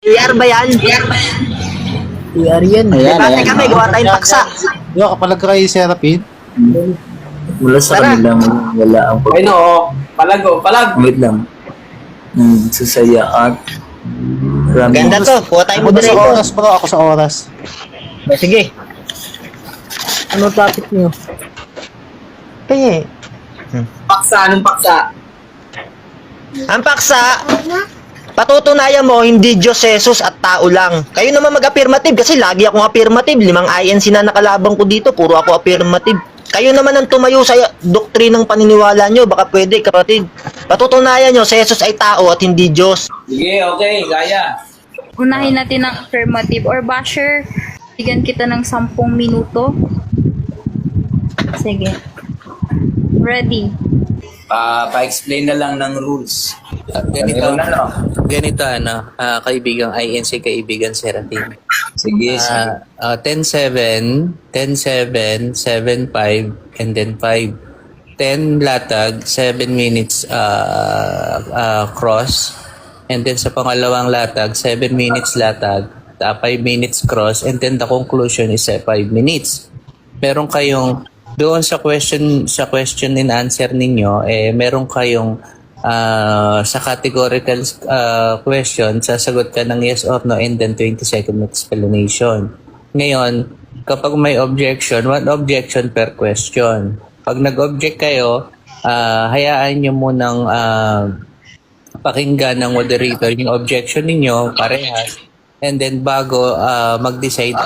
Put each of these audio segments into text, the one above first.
PR ba yan? PR yan. Ayan, base kami, gawa tayong paksa. Yo, kapalag ka kay Serapin. Wala sa Tara. kanilang wala ang Ay no, palag oh, palag. Wait lang. Susaya at Ganda to, kuha tayong Ako na sa moderator. oras, bro. Ako sa oras. Sige. Ano topic niyo? Eh, Paksa, anong paksa? ang paksa, patutunayan mo, hindi Diyos, Jesus at tao lang. Kayo naman mag-affirmative kasi lagi akong affirmative. 5 INC na nakalabang ko dito, puro ako affirmative. Kayo naman ang tumayo sa doktrinang paniniwala nyo. Baka pwede, kapatid. Patutunayan nyo, si Jesus ay tao at hindi Diyos. Sige, okay, gaya. Unahin natin ang affirmative or basher. Bigyan kita ng 10 minuto. Sige. Ready. Pa-explain na lang ng rules. Ganito, Ganun na, no? ganito kaibigang INC, kaibigan Serafin. Sige, sige. 10-7, 10-7, 7-5, and then 5. 10 latag, 7 minutes cross. And then sa pangalawang latag, 7 minutes latag, 5 minutes cross. And then the conclusion is 5 minutes. Meron kayong, doon sa question and answer ninyo, meron kayong sa categorical question, sasagot ka ng yes or no and then 20-second explanation. Ngayon, kapag may objection, 1 objection per question. Pag nag-object kayo, hayaan nyo munang pakinggan ng moderator yung objection ninyo, parehas. And then bago mag-decide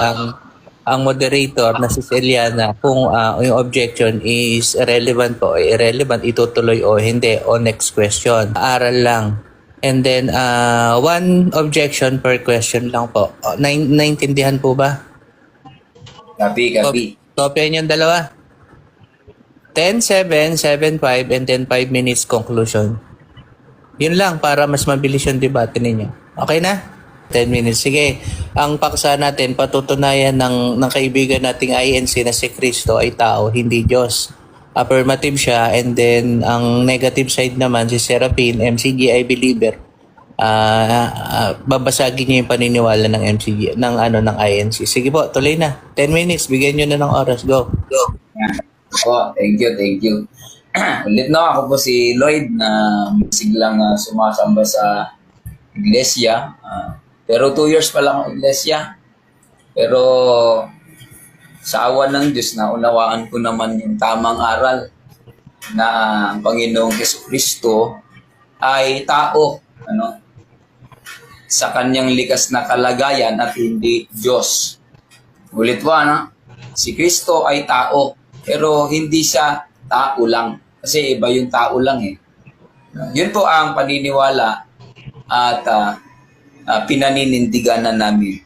ang moderator na si Celiana kung yung objection is relevant o irrelevant, itutuloy o hindi, o next question. Aral lang. And then, 1 objection per question lang po. Naintindihan po ba? Copy, copy. Kopyahin yung dalawa. 10-7, 7-5, and then 5 minutes conclusion. Yun lang para mas mabilis yung debate ninyo. Okay na? 10 minutes. Sige, ang paksa natin, patutunayan ng kaibigan nating INC na si Kristo ay tao, hindi Diyos. Affirmative siya, and then ang negative side naman, si Serapin, MCGI believer, babasagin niyo yung paniniwala ng MCG, ng INC. Sige po, tuloy na. 10 minutes, bigyan niyo na ng oras. Go. Oh, thank you, thank you. Ulit no, ako po si Lloyd na siglang sumasamba sa iglesia. Pero 2 years pa lang ang iglesia. Pero sa awa ng Diyos na unawaan ko naman yung tamang aral na ang Panginoong Jesucristo ay tao, ano? Sa kanyang likas na kalagayan at hindi Diyos. Ulit po, ano? Si Kristo ay tao, pero hindi siya tao lang. Kasi iba yung tao lang eh. Yun po ang paniniwala at pinaninindigan na namin.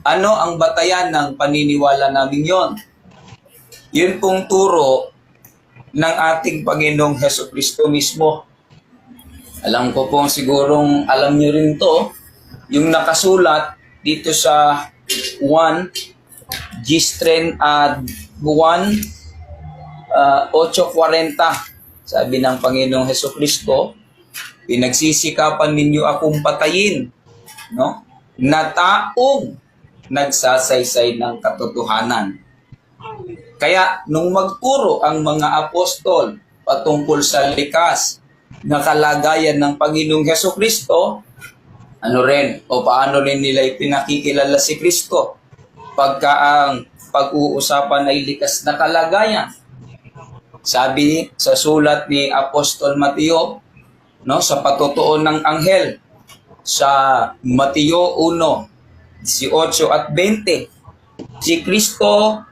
Ano ang batayan ng paniniwala namin yon? Yun pong turo ng ating Panginoong Jesucristo mismo. Alam ko pong sigurong alam nyo rin to, yung nakasulat dito sa 1 Gistren 1 8:40. Sabi ng Panginoong Jesucristo, pinagsisikapan ninyo akong patayin, no? Na taong nagsasaysay ng katotohanan. Kaya nung magturo ang mga apostol patungkol sa likas na kalagayan ng Panginoong Jesucristo, ano rin o paano rin nila ipinakikilala si Kristo pagka ang pag-uusapan ay likas na kalagayan. Sabi sa sulat ni Apostol Mateo, no, sa patutuon ng anghel sa Mateo 1:18 at 20, si Kristo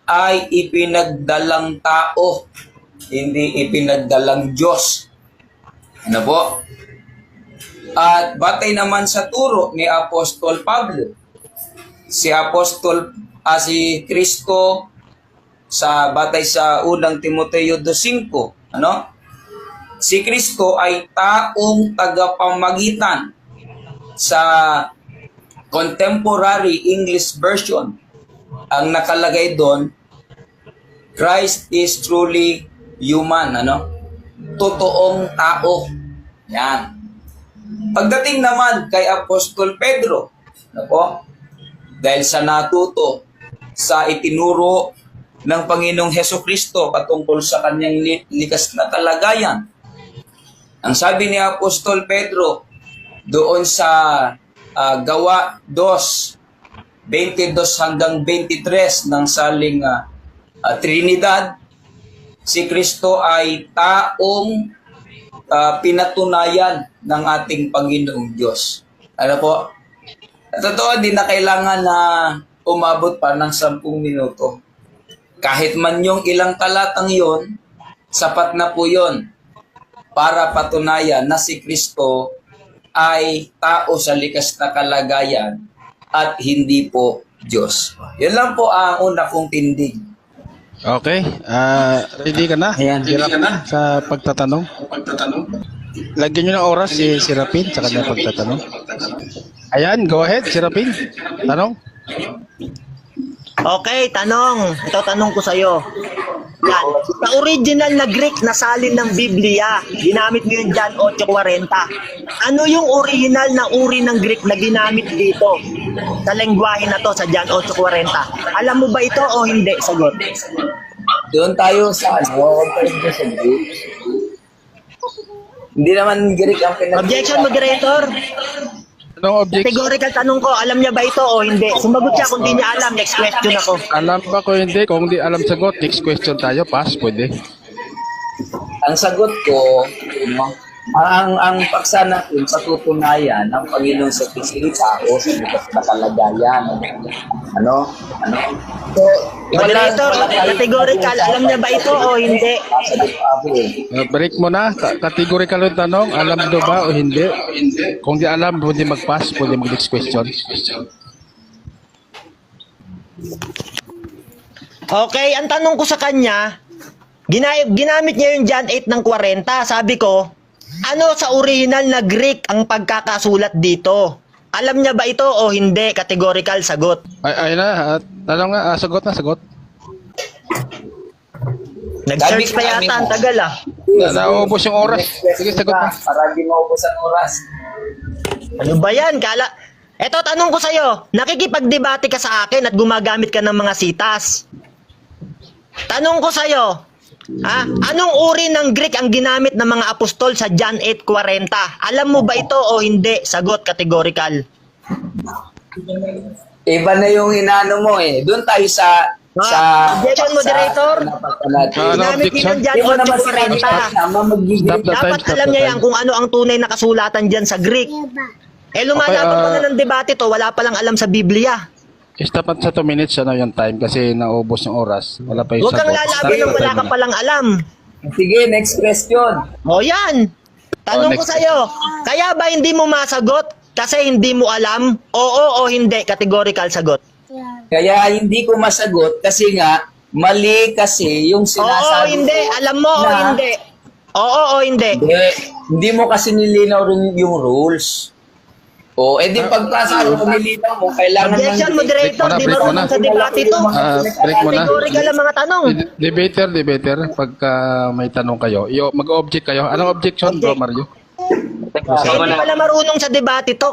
ay ipinagdalang tao, hindi ipinagdalang Diyos. Ano po? At batay naman sa turo ni Apostol Pablo, si Kristo sa batay sa unang Timoteo 2:5, ano? Si Kristo ay taong tagapamagitan. Sa Contemporary English Version, ang nakalagay doon, Christ is truly human, ano? Totoong tao. Yan. Pagdating naman kay Apostol Pedro, ano po? Dahil sa natuto sa itinuro ng Panginoong Hesukristo patungkol sa kanyang likas na kalagayan. Ang sabi ni Apostol Pedro doon sa Gawa 2:22 hanggang 23 ng saling Trinidad, si Kristo ay taong pinatunayan ng ating Panginoong Diyos. Ano po? Totoo, di na kailangan na umabot pa ng 10 minuto. Kahit man yung ilang talatang yon, sapat na po yon para patunayan na si Kristo ay tao sa likas na kalagayan at hindi po Diyos. Yan lang po ang una kong tindig. Okay, ready ka na? Ayan. Ready ka na sa pagtatanong? Lagyan nyo ng oras si Rapin sa kanyang pagtatanong. Ayan, go ahead, si Rapin. Tanong? Okay, tanong. Ito tanong ko sa'yo. Yan. Sa original na Greek na salin ng Biblia, ginamit mo yung John 8:40. Ano yung original na uri ng Greek na ginamit dito sa lengguwahe na to sa John 8:40? Alam mo ba ito o hindi? Sagot. Doon tayo sa compared ko sa Greek. Hindi naman Greek ang Objection, moderator. Anong objection? Categorical tanong ko, alam niya ba ito o hindi? Sumagot siya kung di niya alam, next question ako. Alam ba ko hindi? Kung di alam sagot, next question tayo. Pass, pwede. Ang sagot ko, ang paksa natin patutunayan ng Panginoon sa Kristo tao sa likas na kalagayan. Ano? So, Moderator, categorical, alam niya ba ito o hindi? Break mo na. Categorical yung tanong. Alam do ba o hindi? Kung di alam, pwede mag-pass, pwede mag-next question. Okay, ang tanong ko sa kanya, ginamit niya yung John 8:40. Sabi ko, ano sa original na Greek ang pagkakasulat dito? Alam niya ba ito o hindi? Categorical, sagot. Ay na. Tanong nga. Sagot na, sagot. Nag-search pa yata, ang tagal ah. Naubos yung oras. Sige, sagot na. Para di maubos ang oras. Ano ba yan? Eto, tanong ko sa'yo, nakikipagdebate ka sa akin at gumagamit ka ng mga sitas. Tanong ko sa'yo, anong uri ng Greek ang ginamit ng mga apostol sa John 8:40? Alam mo ba ito o hindi? Sagot, categorical. Iba na yung inano mo eh. Doon tayo sa objection, moderator. Ginamit niya ng John 8:40. Dapat alam niya yan kung ano ang tunay na kasulatan dyan sa Greek. Lumalaban pa na ng debate to, wala palang alam sa Biblia. Stop at sa 2 minutes yung time kasi naubos yung oras. Wala pa yung Huwag kang lalaban ng wala ka palang alam. Sige, next question. O yan. Tanong ko sa'yo, kaya ba hindi mo masagot kasi hindi mo alam? Oo o hindi? Categorical sagot. Kaya hindi ko masagot kasi nga, mali kasi yung Oo sinasabi o hindi? ko Alam mo o na- hindi? Oo o hindi? Hindi mo kasi nilinaw rin yung rules. Edi pagpasa mo nilinaw mo, kailangan Objection, moderator, di break mo marunong na. sa debate to. Break mo na. Categorical ang mga tanong. Debater, pagka may tanong kayo, mag-object kayo. Anong objection, Bro Mario? Hindi pala marunong sa debate to,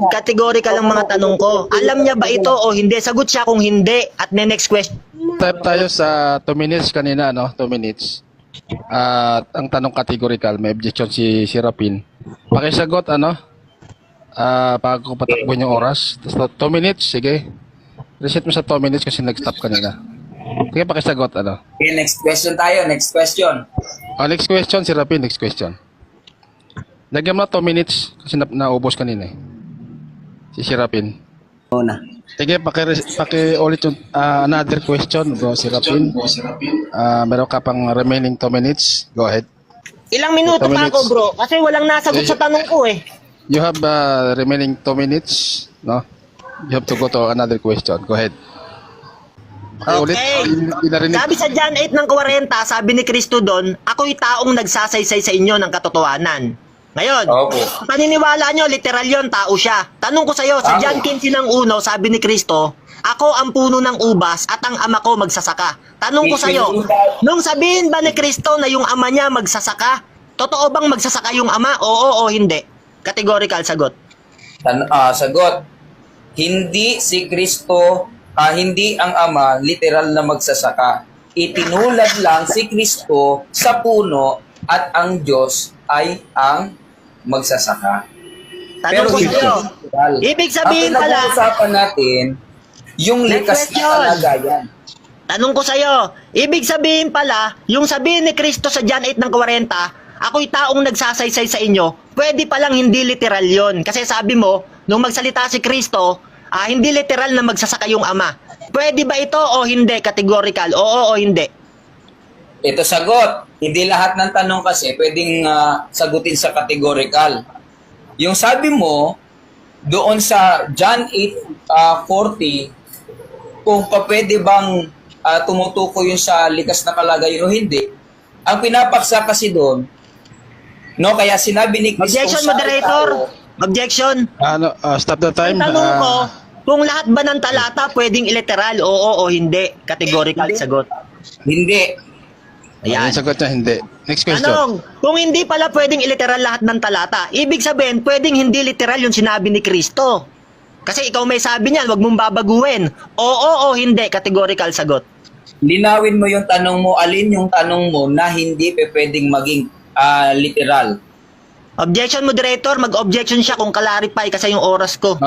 categorical ang mga tanong ko. Alam niya ba ito o hindi? Sagot siya kung hindi. At next question. Type tayo sa 2 minutes kanina, 2 minutes. At ang tanong categorical, may objection si Rapin. Pakisagot, pag ko patakbo yung oras. Tapos 2 minutes, sige. Reset mo sa 2 minutes kasi nag-stop kanina. Sige, pakisagot, Okay, next question tayo, next question. Next question, si Rapin, next question. Lagyan mo na 2 minutes kasi naubos kanina eh. Si Rapin. Una. Sige, paki-ulit yung another question, bro, si Rapin. Meron ka pang remaining 2 minutes. Go ahead. Ilang minuto 2 pa ako, minutes. bro? Kasi walang nasagot sa tanong ko eh. You have remaining 2 minutes, no? You have to go to another question. Go ahead. Ulit. Sabi sa John 8:40, sabi ni Kristo doon, ako'y taong nagsasaysay sa inyo ng katotohanan. Ngayon, Opo. paniniwala nyo, literal yon, tao siya. Tanong ko sa'yo, sa John 15:1, sabi ni Kristo, ako ang puno ng ubas at ang ama ko magsasaka. Tanong ko sa'yo, nung sabihin ba ni Kristo na yung ama niya magsasaka, totoo bang magsasaka yung ama? Oo o hindi? Categorical, sagot. Sagot. Hindi si Kristo, hindi ang Ama literal na magsasaka. Itinulad lang si Kristo sa puno at ang Diyos ay ang magsasaka. Tanong ko hindi sa'yo. literal. Ibig sabihin ang pala, pinag-uusapan natin, yung likas Next na question. kalagayan. tanong ko sa'yo, ibig sabihin pala, yung sabihin ni Kristo sa John 8 ng 40, ako'y taong nagsasaysay sa inyo, pwede palang hindi literal yon. Kasi sabi mo, nung magsalita si Kristo, hindi literal na magsasaka yung Ama. Pwede ba ito o hindi? Categorical, oo o hindi? Ito sagot. Hindi lahat ng tanong kasi pwedeng sagutin sa categorical. Yung sabi mo, doon sa John 8:40, kung pwede bang tumutukoy yun sa likas na kalagayan o hindi, ang pinapaksa kasi doon, no, kaya sinabi ni Kristo Objection, sa moderator. tao, Objection. Stop the time. Ang tanong ko, kung lahat ba ng talata pwedeng iliteral, oo o hindi? Categorical, Hindi. sagot. hindi. Ayan. Ayan. Sagot niya, hindi. Next question. Tanong, kung hindi pala pwedeng iliteral lahat ng talata, ibig sabihin, pwedeng hindi literal yung sinabi ni Kristo. Kasi ikaw may sabi niyan, wag mong babaguhin. Oo o hindi, categorical, sagot. Linawin mo yung tanong mo, alin yung tanong mo na hindi pwedeng maging literal. Objection, moderator, mag-objection siya kung clarify kasi yung oras ko.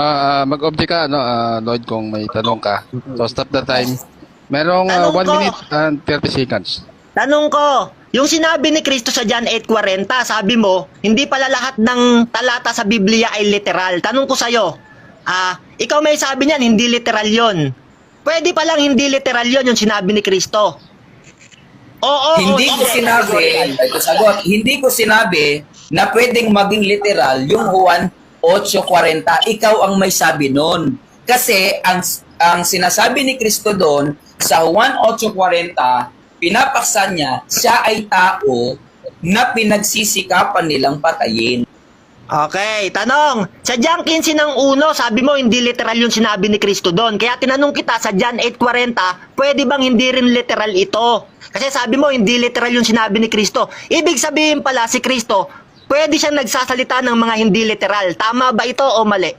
Mag-object ka, Lloyd, kung may tanong ka. So, stop the time. Merong Tanong 1 ko. minute and 30 seconds. Tanong ko, yung sinabi ni Kristo sa John 8:40, sabi mo, hindi pala lahat ng talata sa Biblia ay literal. Tanong ko sa'yo, ikaw may sabi niyan, hindi literal yon. Pwede palang hindi literal yon yung sinabi ni Kristo. Oo, Hindi ko sinabi, ito sagot, hindi ko sinabi na pwedeng maging literal yung Juan 8:40. Ikaw ang may sabi nun. Kasi ang sinasabi ni Kristo doon sa Juan 8:40, pinapaksa niya, siya ay tao na pinagsisikapan nilang patayin. Okay, tanong. Sa John 15 ng 1, sabi mo hindi literal yung sinabi ni Kristo doon. Kaya tinanong kita sa John 8:40, pwede bang hindi rin literal ito? Kasi sabi mo hindi literal yung sinabi ni Kristo. Ibig sabihin pala si Kristo, pwede siyang nagsasalita ng mga hindi literal. Tama ba ito o mali?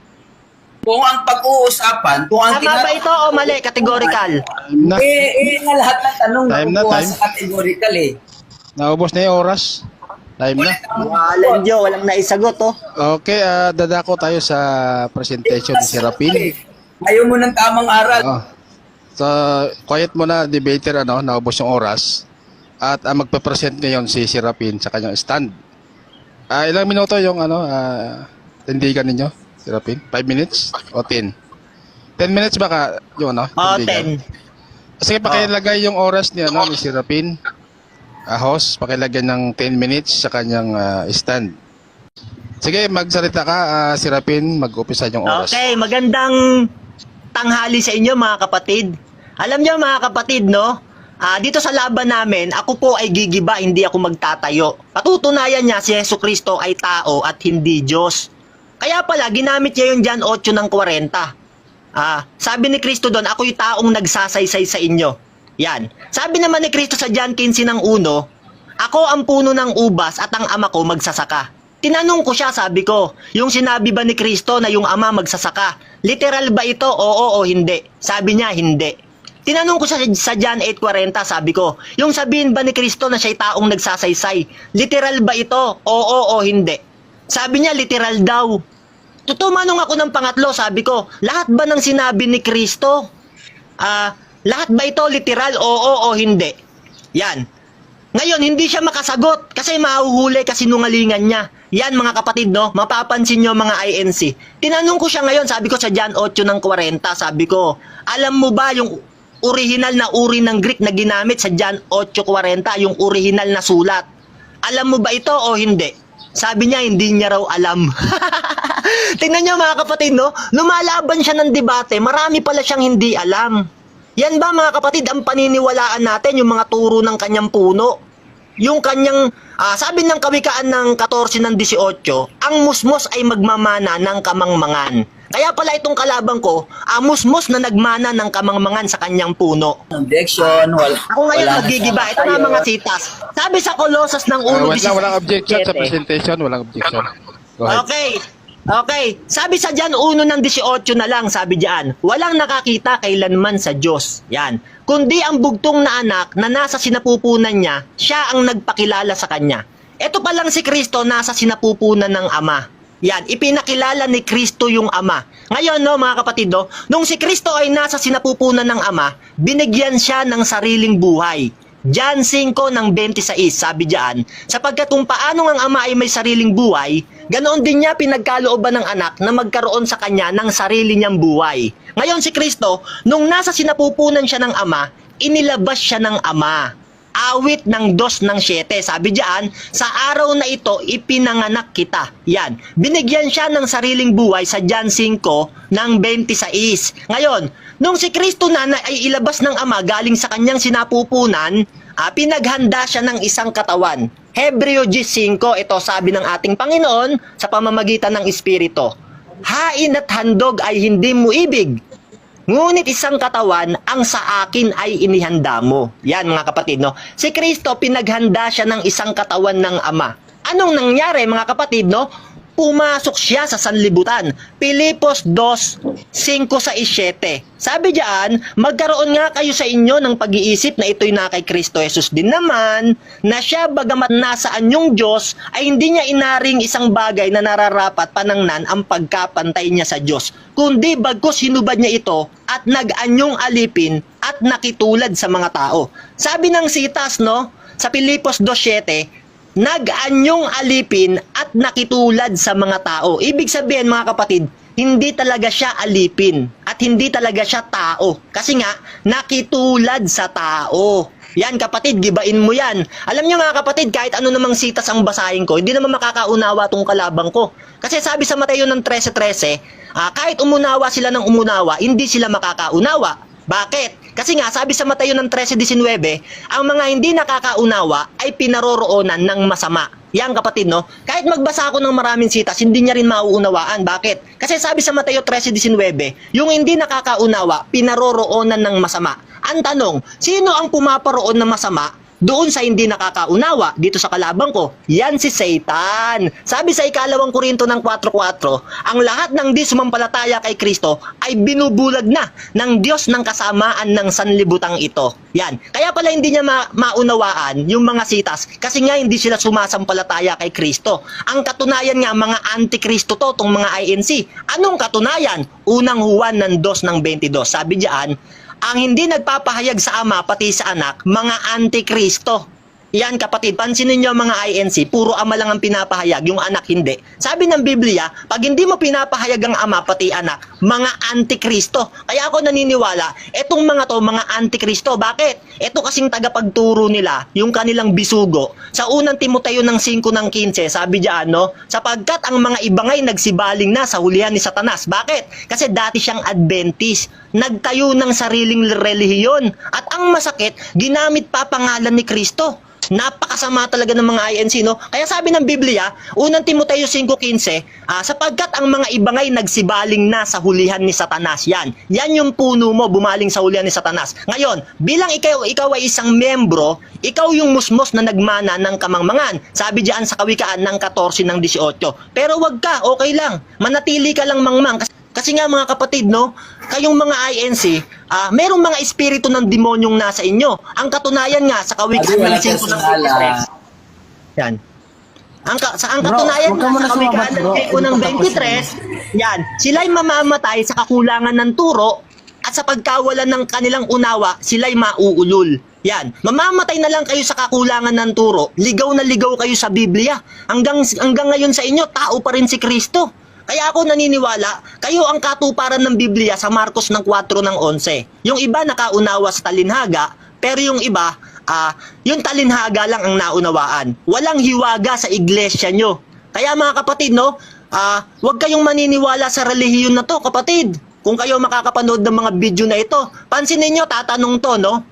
Kung ang pag-uusapan, kung ang Tama ba ito o mali? Categorical. Na, nga lahat ng tanong Time na, nakukuha time. sa categorical eh. naubos na yung oras. Time na. Walang Diyo, walang naisagot oh. Okay, dadako tayo sa presentation ni Serapin. Ayaw mo ng tamang aral. So, quiet muna, debater, naubos yung oras. At magpe-present ngayon si Serapin sa kanyang stand. Ilang minuto yung tindigan ninyo, Serapin? 5 minutes o 10? 10 minutes baka yung tindigan? 10. Sige, pakilagay yung oras ni Serapin. Host, pakilagay ng 10 minutes sa kanyang stand. Sige, magsalita ka, Serapin, mag-upisa yung oras. Okay, magandang tanghali sa inyo mga kapatid. Alam niyo mga kapatid, no? Dito sa laban namin, ako po ay gigiba, hindi ako magtatayo. Patutunayan niya si Jesucristo ay tao at hindi Diyos. Kaya pala, ginamit niya yung John 8 ng 40. Sabi ni Kristo doon, ako'y taong nagsasaysay sa inyo. Yan. Sabi naman ni Kristo sa John 15 ng 1, ako ang puno ng ubas at ang ama ko magsasaka. Tinanong ko siya, sabi ko, yung sinabi ba ni Kristo na yung ama magsasaka, literal ba ito, oo o hindi? Sabi niya, hindi. Tinanong ko sa John 8:40, sabi ko, yung sabihin ba ni Kristo na siya'y taong nagsasaysay, literal ba ito, oo o hindi? Sabi niya, literal daw. Tutumanong ako ng pangatlo, sabi ko, lahat ba ng sinabi ni Kristo, lahat ba ito literal, oo o hindi? Yan. Ngayon, hindi siya makasagot kasi mahuhuli kasi nungalingan niya. Yan mga kapatid, no? Mapapansin nyo mga INC. Tinanong ko siya ngayon, sabi ko sa John 8 ng 40, sabi ko, alam mo ba yung original na uri ng Greek na ginamit sa John 8:40, yung original na sulat? Alam mo ba ito o hindi? Sabi niya, hindi niya raw alam. Tingnan nyo mga kapatid, no? Lumalaban siya ng debate, marami pala siyang hindi alam. Yan ba mga kapatid ang paniniwalaan natin, yung mga turo ng kanyang puno? Yung kanyang, sabi ng Kawikaan ng 14 ng 18, ang musmos ay magmamana ng kamangmangan. Kaya pala itong kalaban ko, musmos na nagmana ng kamangmangan sa kanyang puno. Objection, Ako ngayon magigiba, ito na mga sitas. Sabi sa Colossus ng 1:17. Walang objection sa presentation, walang objection. Go ahead. Okay. Okay. Sabi sa Jan 1:18 na lang, sabi diyan, walang nakakita kailanman sa Diyos. Yan. Kundi ang bugtong na anak na nasa sinapupunan niya, siya ang nagpakilala sa kanya. Ito pa lang si Kristo nasa sinapupunan ng Ama. Yan, ipinakilala ni Kristo yung Ama. Ngayon, no, mga kapatid, no, nung si Kristo ay nasa sinapupunan ng Ama, binigyan siya ng sariling buhay. John 5:26, sabi diyan, sapagkat kung paano ang Ama ay may sariling buhay, ganoon din niya pinagkalooban ng anak na magkaroon sa kanya ng sarili niyang buhay. Ngayon si Kristo, nung nasa sinapupunan siya ng Ama, inilabas siya ng Ama. Awit ng 2:7, sabi diyan, sa araw na ito ipinanganak kita. Yan, binigyan siya ng sariling buhay sa John 5:26. Ngayon, nung si Kristo na ay ilabas ng Ama galing sa kanyang sinapupunan, pinaghanda siya ng isang katawan. Hebreo 10:5, ito sabi ng ating Panginoon sa pamamagitan ng Espiritu. Hain at handog ay hindi mo ibig, ngunit isang katawan ang sa akin ay inihanda mo. Yan mga kapatid, no? Si Kristo, pinaghanda siya ng isang katawan ng Ama. Anong nangyari mga kapatid, no? Pumasok siya sa sanlibutan. Pilipos 2:5-7. Sabi diyan, magkaroon nga kayo sa inyo ng pag-iisip na ito'y na kay Kristo Jesus din naman, na siya bagamat nasaan yung Diyos, ay hindi niya inaring isang bagay na nararapat panangnan ang pagkapantay niya sa Diyos. Kundi bagkus hinubad niya ito at nag-anyong alipin at nakitulad sa mga tao. Sabi ng Sitas, no, sa Pilipos 2:7, nag-anyong alipin at nakitulad sa mga tao. Ibig sabihin mga kapatid, hindi talaga siya alipin at hindi talaga siya tao. Kasi nga, nakitulad sa tao. Yan kapatid, gibain mo yan. Alam niyo mga kapatid, kahit ano namang Sitas ang basahin ko, hindi naman makakaunawa tong kalabang ko. Kasi sabi sa Mateo ng 13:13, kahit umunawa sila ng umunawa, hindi sila makakaunawa. Bakit? Kasi nga, sabi sa Mateo ng 13:19, ang mga hindi nakakaunawa ay pinaroroonan ng masama. Yan kapatid, no? Kahit magbasa ako ng maraming Sitas, hindi niya rin mauunawaan. Bakit? Kasi sabi sa Mateo 13:19, yung hindi nakakaunawa, pinaroroonan ng masama. Ang tanong, sino ang pumaparoon ng masama doon sa hindi nakakaunawa? Dito sa kalabang ko, yan si Satan. Sabi sa 2 Korinto ng 4:4, ang lahat ng di sumampalataya kay Kristo ay binubulag na ng Diyos ng kasamaan ng sanlibutang ito. Yan. Kaya pala hindi niya maunawaan yung mga Sitas kasi nga hindi sila sumasampalataya kay Kristo. Ang katunayan nga, mga antikristo to, tong mga INC. Anong katunayan? Unang Juan ng 2:22. Sabi diyan, ang hindi nagpapahayag sa Ama pati sa Anak, mga antikristo. Yan kapatid, pansinin nyo mga INC, puro Ama lang ang pinapahayag, yung Anak hindi. Sabi ng Biblia, pag hindi mo pinapahayag ang Ama pati Anak, mga antikristo. Kaya ako naniniwala, etong mga to, mga antikristo. Bakit? Ito kasing tagapagturo nila, yung kanilang bisugo. Sa unang Timoteo ng 5:15, sabi diyan, no, sapagkat ang mga ibangay nagsibaling na sa hulihan ni Satanas. Bakit? Kasi dati siyang Adventist, nagtayo ng sariling relihiyon. At ang masakit, ginamit pa pangalan ni Kristo. Napakasama talaga ng mga INC, no? Kaya sabi ng Biblia, unang Timoteo 5:15, sapagkat ang mga ibangay nagsibaling na sa hulihan ni Satanas. Yan yung puno mo, bumaling sa hulihan ni Satanas. Ngayon, bilang ikaw ay isang membro, ikaw yung musmos na nagmana ng kamangmangan. Sabi diyan sa Kawikaan ng 14:18. Pero wag ka, okay lang. Manatili ka lang mangmang. Kasi nga mga kapatid, no, kayong mga INC, merong mga espiritu ng demonyong nasa inyo. Ang katunayan nga sa Kawikaan ng 5:23. Yan. Ang katunayan nga sa Kawikaan ng 5:23, yan, sila'y mamamatay sa kakulangan ng turo at sa pagkawalan ng kanilang unawa, sila'y mauulol. Yan, mamamatay na lang kayo sa kakulangan ng turo, ligaw na ligaw kayo sa Biblia. Hanggang ngayon sa inyo, tao pa rin si Kristo. Kaya ako naniniwala, kayo ang katuparan ng Biblia sa Marcos ng 4:11. Yung iba nakaunawa sa talinhaga, pero yung iba, yung talinhaga lang ang naunawaan. Walang hiwaga sa iglesia nyo. Kaya mga kapatid, no, huwag kayong maniniwala sa relihiyon na to, kapatid. Kung kayo makakapanood ng mga video na ito, pansinin nyo, tatanong to, no?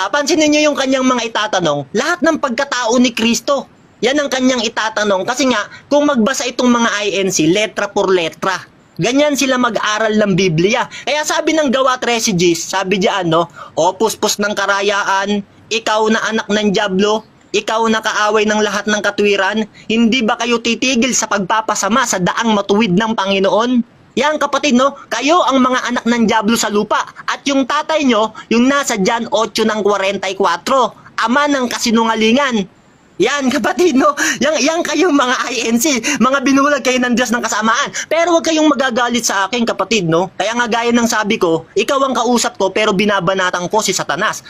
Pansinin nyo yung kanyang mga itatanong. Lahat ng pagkatao ni Kristo, yan ang kanyang itatanong. Kasi nga, kung magbasa itong mga INC, letra por letra, ganyan sila mag-aral ng Biblia. Kaya sabi ng Gawa 13:10, sabi diyan, no, o puspos ng karayaan, ikaw na anak ng dyablo, Ikaw na kaaway ng lahat ng katwiran, hindi ba kayo titigil sa pagpapasama sa daang matuwid ng Panginoon? Yan kapatid, no? Kayo ang mga anak ng Diablo sa lupa. At yung tatay nyo, yung nasa John 8 ng 44, ama ng kasinungalingan. Yan kapatid, no? Yan kayong mga INC, mga binulag kayo ng Diyos ng kasamaan. Pero huwag kayong magagalit sa akin kapatid, no? Kaya nga gaya ng sabi ko, ikaw ang kausap ko pero binabanatan ko si Satanas.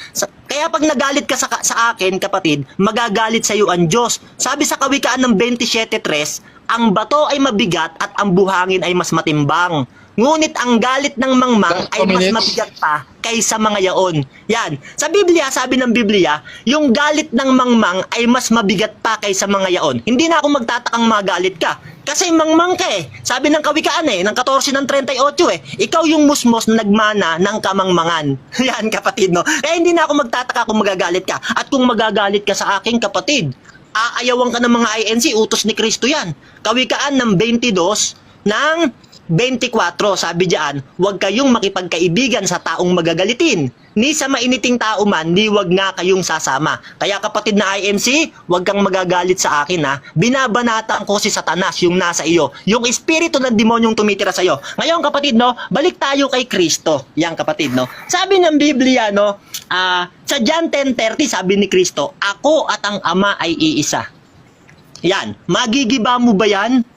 Kaya pag nagalit ka sa akin kapatid, magagalit sa iyo ang Diyos. Sabi sa Kawikaan ng 27:3, ang bato ay mabigat at ang buhangin ay mas matimbang. Ngunit ang galit ng mangmang ay mas mabigat pa kaysa mga yaon. Yan. Sa Biblia, sabi ng Biblia, yung galit ng mangmang ay mas mabigat pa kaysa mga yaon. Hindi na ako magtatakang magalit ka. Kasi mangmang ka eh. Sabi ng Kawikaan ng 14 ng 38 ikaw yung musmos na nagmana ng kamangmangan. Yan kapatid, no? Kaya hindi na ako magtataka kung magagalit ka. At kung magagalit ka sa aking kapatid, aayawan ka ng mga INC, utos ni Kristo yan. Kawikaan ng 22 ng 24, sabi diyan, huwag kayong makipagkaibigan sa taong magagalitin, ni sa mainiting tao man, ni huwag nga kayong sasama. Kaya kapatid na INC, huwag kang magagalit sa akin ha. Binabanatan ko si Satanas, yung nasa iyo, yung espiritu ng demonyong tumitira sa iyo. Ngayon kapatid, no, balik tayo kay Kristo. Yan kapatid, no. Sabi ng Biblia, no, sa John 10:30, sabi ni Kristo, ako at ang Ama ay iisa. Yan, magigiba mo ba yan?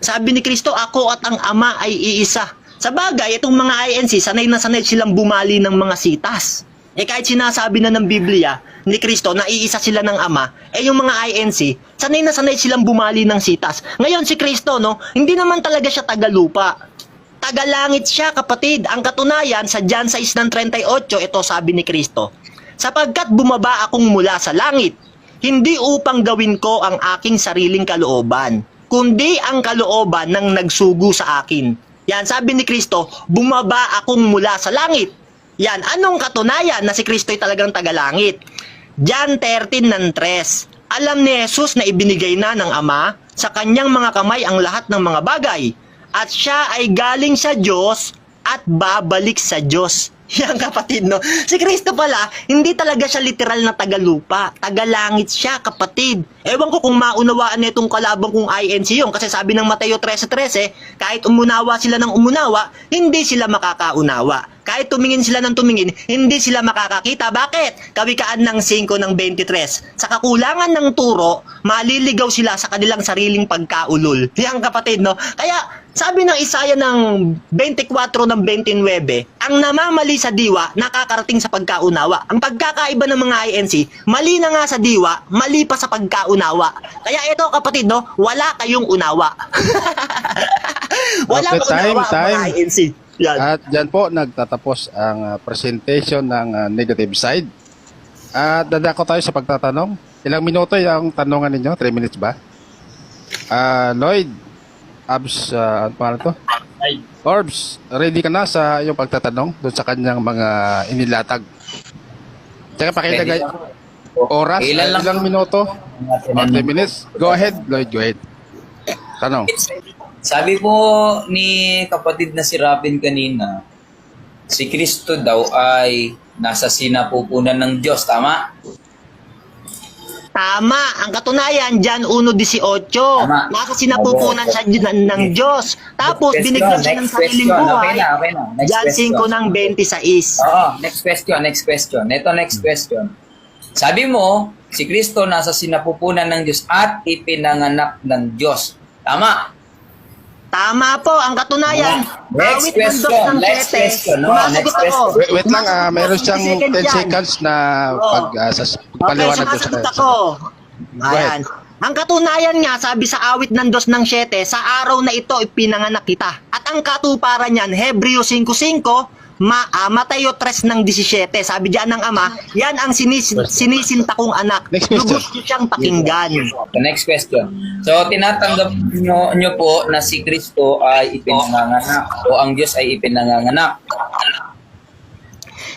Sabi ni Kristo, ako at ang Ama ay iisa. Sa bagay, itong mga INC, sanay na sanay silang bumali ng mga sitas. Kahit sinasabi na ng Biblia ni Kristo na iisa sila ng Ama, yung mga INC, sanay na sanay silang bumali ng sitas. Ngayon si Kristo, no, hindi naman talaga siya tagalupa. Tagalangit siya kapatid. Ang katunayan, sa John 6 ng 38, ito sabi ni Kristo, sapagkat bumaba akong mula sa langit, hindi upang gawin ko ang aking sariling kalooban, kundi ang kalooban ng nagsugo sa akin. Yan, sabi ni Kristo, bumaba akong mula sa langit. Yan, anong katunayan na si Kristo ay talagang tagalangit? John 13 ng 3. Alam ni Jesus na ibinigay na ng Ama sa kanyang mga kamay ang lahat ng mga bagay, at siya ay galing sa Diyos at babalik sa Diyos. Yan kapatid, no? Si Kristo pala, hindi talaga siya literal na tagalupa. Tagalangit siya, kapatid. Ewan ko kung maunawaan nitong kalabang kong INC yun. Kasi sabi ng Mateo 13:13, kahit umunawa sila ng umunawa, hindi sila makakaunawa. Kahit tumingin sila ng tumingin, hindi sila makakakita. Bakit? Kawikaan ng 5 ng 23. Sa kakulangan ng turo, maliligaw sila sa kanilang sariling pagkaulol. Yan kapatid, no? Kaya, sabi ng Isaiah ng 24 ng 29, ang namamali sa diwa, nakakarating sa pagkaunawa. Ang pagkakaiba ng mga INC, mali na nga sa diwa, mali pa sa pagkaunawa. Kaya ito kapatid, no, wala kayong unawa. Wala Okay, kayong unawa ang mga INC. Yan. At dyan po nagtatapos ang presentation ng negative side. At dadako tayo sa pagtatanong. Ilang minuto yung tanongan ninyo? 3 minutes ba? Lloyd, Abs, ano pangalan to? Orbs, ready ka na sa iyong pagtatanong doon sa kanyang mga inilatag? Tsaka pakilagay oras, ilang minuto? 3 minutes? Go ahead, Lloyd, go ahead. Tanong. Sabi po ni kapatid na si Robin kanina, si Kristo daw ay nasa sinapupunan ng Diyos, tama? Tama. Ang katunayan, John 1:18. Tama. Nasa sinapupunan siya ng Diyos. Tapos, Next binigyan siya ng question, sariling next question. buhay. Okay na. Next John question. 5 ng 26. Oo, next question. Ito next question. Sabi mo, si Kristo nasa sinapupunan ng Diyos at ipinanganak ng Diyos. Tama? Tama po. Ang katunayan, Next awit ng question, dos ng next 7. question, no? Sumasagot Next ako. question. Wait lang, meron siyang 10 dyan. seconds na pagpaliwanag doon sa sumasagot ako. ahead. Ayan. Ang katunayan nga, sabi sa awit ng 2 ng 7, sa araw na ito ipinanganak kita. At ang katuparan niyan, Hebreo 5:5, Mateo 3 ng 17. Sabi diyan ng Ama, yan ang sinisinta kong anak. Next question. Lubos niyo siyang pakinggan. The next question. So, tinatanggap nyo po na si Kristo ay ipinanganganak o ang Diyos ay ipinanganganak.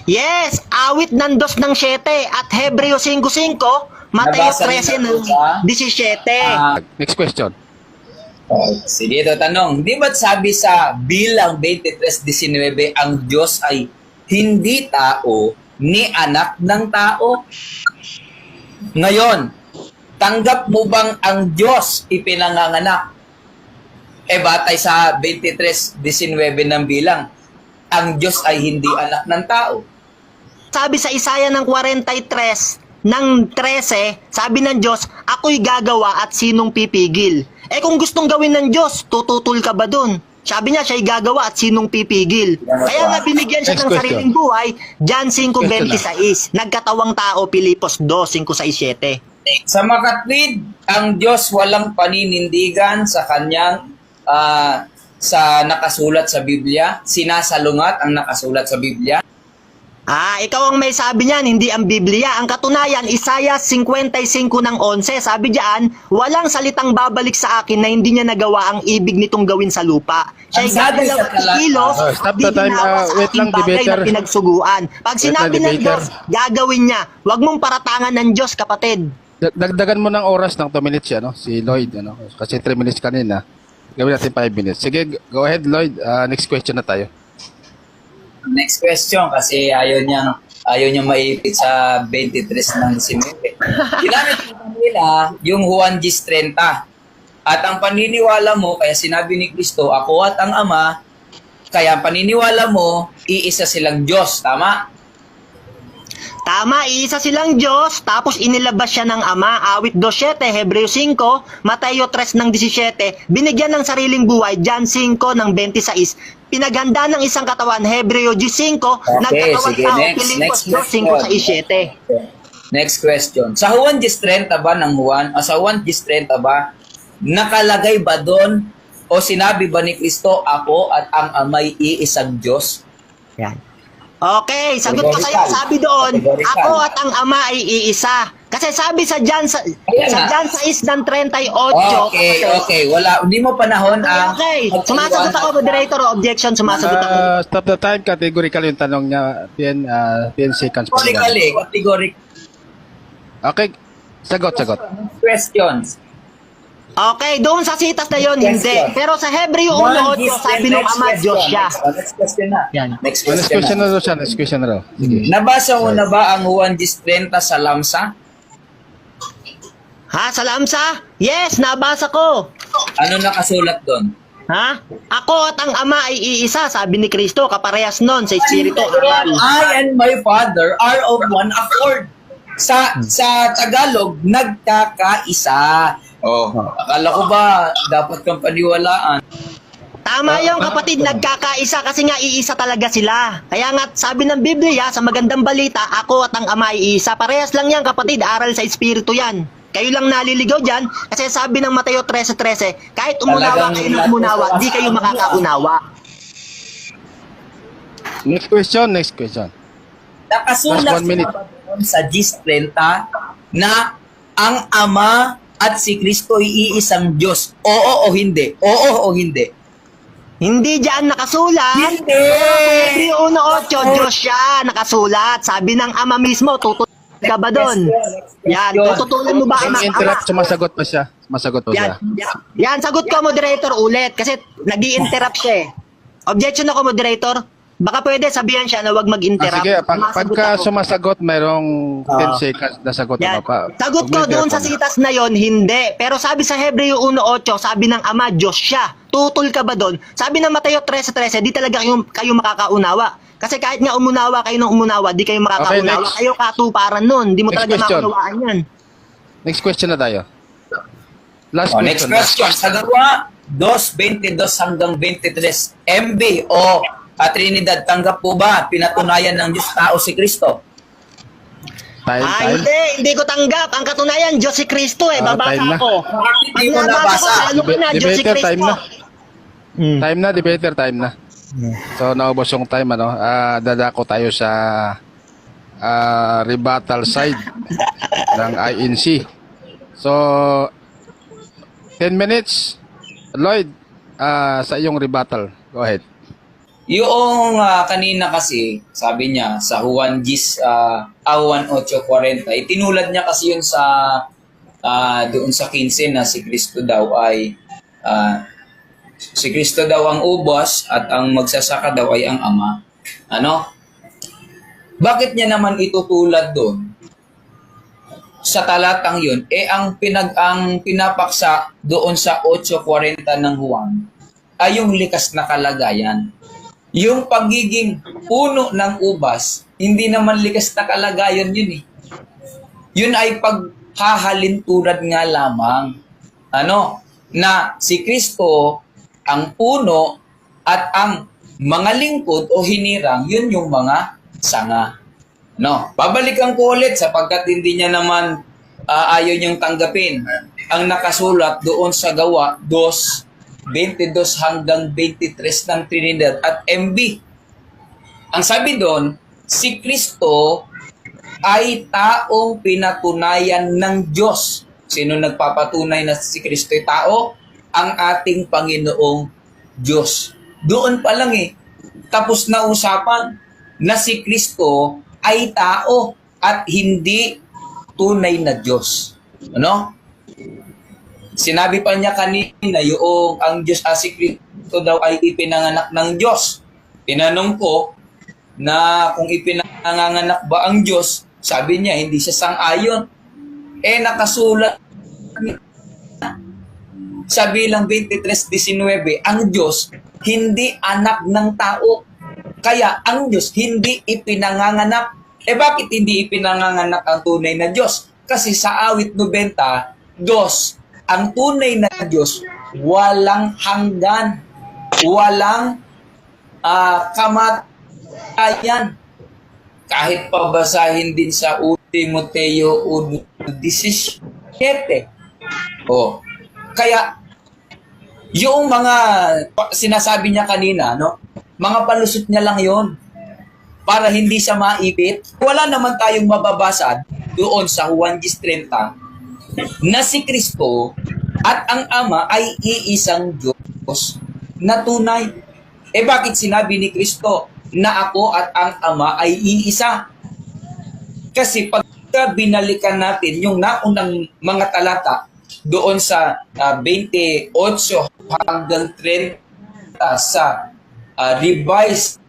Yes, awit ng 2 ng 7 at Hebreo 5:5, Mateo Nabasa 13 niyo ng ba? 17. Next question. Sige, ito tanong. Di ba't sabi sa bilang 23:19, ang Diyos ay hindi tao ni anak ng tao? Ngayon, tanggap mo bang ang Diyos ipinanganganak? Batay sa 23:19 ng bilang, ang Diyos ay hindi anak ng tao. Sabi sa Isaiah ng 43 ng 13, sabi ng Diyos, ako'y gagawa at sinong pipigil? Kung gustong gawin ng Diyos, tututol ka ba dun? Sabi niya, siya'y gagawa at sinong pipigil? Kaya nga binigyan siya Next ng question. sariling buhay, John 5:26, nagkatawang tao, Pilipos 2:5-6-7. Sa makatwid, ang Diyos walang paninindigan sa kanyang sa nakasulat sa Biblia. Sinasalungat ang nakasulat sa Biblia. Ikaw ang may sabi niyan, hindi ang Biblia. Ang katunayan, Isaiah 55:11, sabi diyan, walang salitang babalik sa akin na hindi niya nagawa ang ibig nitong gawin sa lupa. Siya'y Ang sabi gagalaw sa at talata- kilos, Stop di the time. ginawa sa Wait aking lang, bagay debater. na pinagsuguan. Pag Wait sinabi lang, ng debater. Diyos, gagawin niya. Huwag mong paratangan ng Diyos, kapatid. Dagdagan mo ng oras ng 2 minutes yan, no? Si Lloyd, ano? Kasi 3 minutes kanina. Gawin natin 5 minutes. Sige, go ahead, Lloyd. Next question na tayo. Next question, kasi ayaw niyang maipit sa 23:19. Ginamit ng kanila yung Juan 10:30. At ang paniniwala mo, kaya sinabi ni Kristo, ako at ang Ama, kaya ang paniniwala mo, iisa silang Diyos. Tama? Tama, iisa silang Diyos, tapos inilabas siya ng Ama, awit 2:7, Hebreo 5, Mateo 3:17, binigyan ng sariling buhay, John 5:26, pinaganda ng isang katawan, Hebreo 5, nagkatawan sige, tao, next Pilipos question. 2:5-7. Next question. Sa Juan 10:30 ba ng Juan, sa Juan 10:30 ba, nakalagay ba doon o sinabi ba ni Kristo, ako at ang Ama'y iisang Diyos? Yan. Okay, sagot ko sa'yo, sabi doon, Categorical. ako at ang Ama ay iisa. Kasi sabi sa John, sa Ayan John na. 6:38, Okay. Wala, hindi mo panahon ang... Okay, sumasagot ako, moderator, o objection, sumasagot ako. Stop the time. Categorical yung tanong niya. 10 seconds pa lang. Categorical. Okay. Sagot. Questions. Okay, doon sa sitas na yon hindi. Question. Pero sa Hebreo 1:8, sabi ng Ama, Diyos siya. Next question na. Yan. Next Next question question na. na daw siya. Next question na daw. Sige. Nabasa mo na ba ang Juan 10:30 sa Lamsa? Ha, sa Lamsa? Yes, nabasa ko. Ano nakasulat doon? Ha? Ako at ang Ama ay iisa, sabi ni Kristo, kaparehas nun sa Espiritu. Aral. I and my Father are of one accord. Sa Tagalog, nagkakaisa. Akala ko ba dapat kang paniwalaan? Tama yung kapatid, nagkakaisa kasi nga iisa talaga sila. Kaya nga sabi ng Biblia, sa magandang balita, ako at ang Ama ay iisa. Parehas lang yan kapatid, aral sa Espiritu yan. Kayo lang naliligaw dyan kasi sabi ng Mateo 13:13, kahit umunawa kayo ng umunawa, di kayo makakaunawa. Next question. Nakasulat Last 1 minute. ba doon sa 10:30 na ang Ama at si Kristo ay iisang Diyos? Oo o hindi? Oo o hindi? Hindi dyan nakasulat. Hindi! Hebreo 1:8, Diyos siya nakasulat. Sabi ng Ama mismo, tututulan ka ba doon? Yan, tututulan mo ba Ama? Interrupt, sumasagot pa siya. Yan, yan, sagot ko moderator ulit kasi nag-i-interrupt siya eh. Objection ako moderator. Baka pwede sabihan siya na wag mag-interrupt. Sige, Sumasagot pagka ako. sumasagot, mayroong 10 seconds na sagot. Yan. Pa. Sagot ko doon sa sitas na yon, hindi. Pero sabi sa Hebreo 1:8, sabi ng Ama, Diyos siya. Tutol ka ba doon? Sabi ng Mateo 13:13, di talaga kayo makakaunawa. Kasi kahit nga umunawa kayo ng umunawa, di kayo makakaunawa. next. Kayo katuparan nun. Di mo Next talaga question. makaunawaan yan. Next question na tayo. Last Next question. question. Sa gawa, 2:22 hanggang 23. MB o Trinidad, tanggap po ba pinatunayan ng Diyos tao si Kristo? Time. Hindi ko tanggap. Ang katunayan, Diyos si Kristo eh. Babasa time na. ako. Hindi mo Pag nabasa ko, nabasa. lalo ko na, Diyos si Debater, Kristo. time na. Time na, debater, time na. So, naubos yung time, ano. Dadako tayo sa rebuttal side ng INC. So, 10 minutes. Lloyd, sa iyong rebuttal. Go ahead. Yung kanina kasi, sabi niya, sa Juan 8:40, tinulad niya kasi yun sa doon sa 15 na si Kristo daw ay si Kristo daw ang ubos at ang magsasaka daw ay ang Ama. Ano? Bakit niya naman itutulad doon? sa talatang yun, ang pinapaksa doon sa 8:40 ng Juan ay yung likas na kalagayan. Yung pagiging puno ng ubas, hindi naman likas na kalagayan yun eh. Yun ay paghahalintulad nga lamang. Na si Kristo ang puno at ang mga lingkod o hinirang, yun yung mga sanga. Babalikan ko ulit sapagkat hindi niya naman ayaw niyang tanggapin. Ang nakasulat doon sa Gawa 2:22 hanggang 23 ng Trinidad at MB. Ang sabi doon, si Kristo ay taong pinatunayan ng Diyos. Sino nagpapatunay na si Kristo ay tao? Ang ating Panginoong Diyos. Doon pa lang tapos na usapan na si Kristo ay tao at hindi tunay na Diyos. Sinabi pa niya kanina yung ang Diyos si Kristo daw ay ipinanganak ng Diyos. Tinanong ko na kung ipinanganak ba ang Diyos, sabi niya hindi siya sang-ayon. Nakasulat sa bilang 23:19, ang Diyos hindi anak ng tao. Kaya ang Diyos hindi ipinanganganak. Bakit hindi ipinanganganak ang tunay na Diyos? Kasi sa awit 90, Diyos, ang tunay na Diyos, walang hanggan, walang kamatayan. Kahit pabasahin din sa Timoteo 1:17. Kaya yung mga sinasabi niya kanina, mga palusot niya lang yon para hindi siya maipit. Wala naman tayong mababasa doon sa Juan 10:30 na si Kristo at ang Ama ay iisang Diyos na tunay. Bakit sinabi ni Kristo na ako at ang Ama ay iisa? Kasi pagka binalikan natin yung naunang mga talata doon sa 28 hanggang 30 sa Revised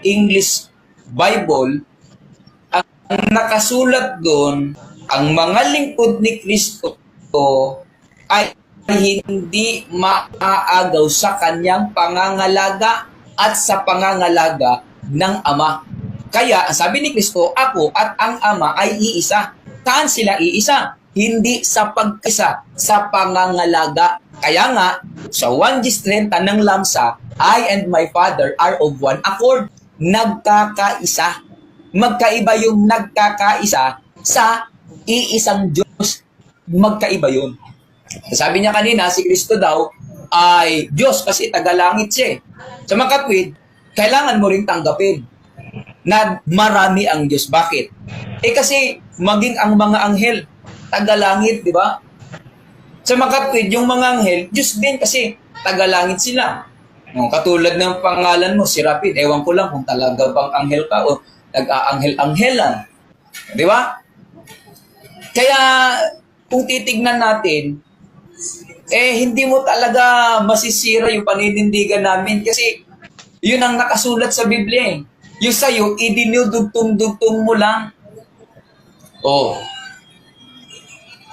English Bible, ang nakasulat doon, ang mga lingkod ni Kristo ay hindi maaagaw sa kanyang pangangalaga at sa pangangalaga ng Ama. Kaya, sabi ni Kristo, ako at ang Ama ay iisa. Saan sila iisa? Hindi sa pagkisa, sa pangangalaga. Kaya nga, sa 1:30 ng Lamsa, I and my Father are of one accord. Nagkakaisa. Magkaiba yung nagkakaisa sa iisang Diyos. Magkaiba yun. Sabi niya kanina, si Kristo daw ay Diyos kasi tagalangit siya. Sa makatwid, kailangan mo rin tanggapin na marami ang Diyos. Bakit? Kasi maging ang mga anghel, tagalangit, di ba? Sa makatwid, yung mga anghel, Diyos din kasi tagalangit sila. Katulad ng pangalan mo, si Rapid, ewan ko lang kung talaga bang anghel ka o nag-aanghel-anghelan. Di ba? Kaya, kung titignan natin, hindi mo talaga masisira yung paninindigan namin kasi yun ang nakasulat sa Biblia. Yung sa'yo, idinudugtong-dugtong mo lang.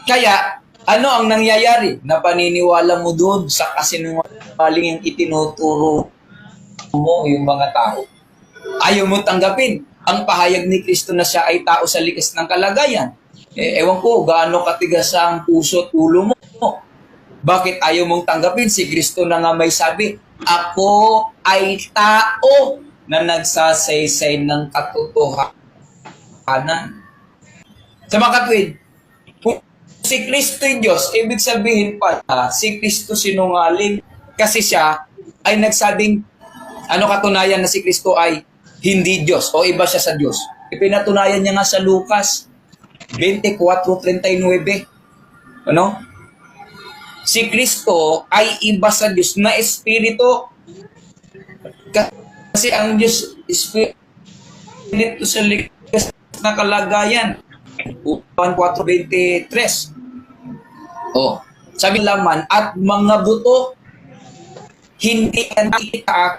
Kaya, ano ang nangyayari na paniniwala mo doon sa kasinungaling yung itinuturo mo yung mga tao? Ayaw mo tanggapin ang pahayag ni Kristo na siya ay tao sa likas ng kalagayan. Ewan ko, gaano katigas ang puso at ulo mo. Bakit ayaw mong tanggapin? Si Kristo na nga may sabi, ako ay tao na nagsasaysay ng katotohanan. Sa mga katwid, si Kristo ay Diyos, ibig sabihin pala, si Kristo sinungaling kasi siya ay nagsabing, katunayan na si Kristo ay hindi Diyos o iba siya sa Diyos. Ipinatunayan niya nga sa Lucas 24:39. Si Kristo ay iba sa Diyos na Espiritu. Kasi ang Diyos, Espiritu sa likas na kalagayan. 1:4:23. Sabi laman, at mga buto, hindi nakita.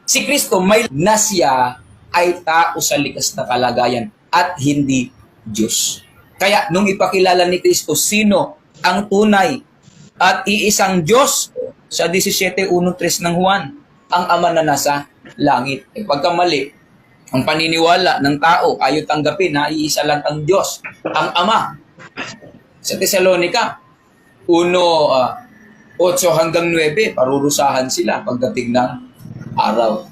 Si Kristo may na siya ay tao sa likas na kalagayan at hindi Diyos. Kaya nung ipakilala ni Kristo sino ang tunay at iisang Diyos sa 17:1-3 ng Juan, ang Ama na nasa langit. Pagkamali, ang paniniwala ng tao ayaw tanggapin na iisa lang ang Diyos, ang Ama. Sa Tesalonica 1:8-9, parurusahan sila pagdating ng araw.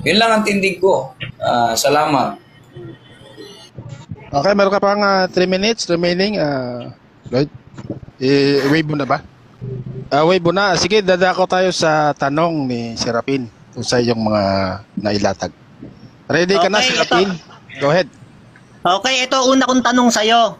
Yun lang ang tindig ko. Salamat. Okay, meron ka pang 3 minutes remaining. Lloyd, i-wave mo na ba? Wave mo na. Sige, dadako tayo sa tanong ni Serapin kung sa iyong mga nailatag. Ready ka na, Okay, Serapin? Go ahead. Okay, ito una kong tanong sa'yo.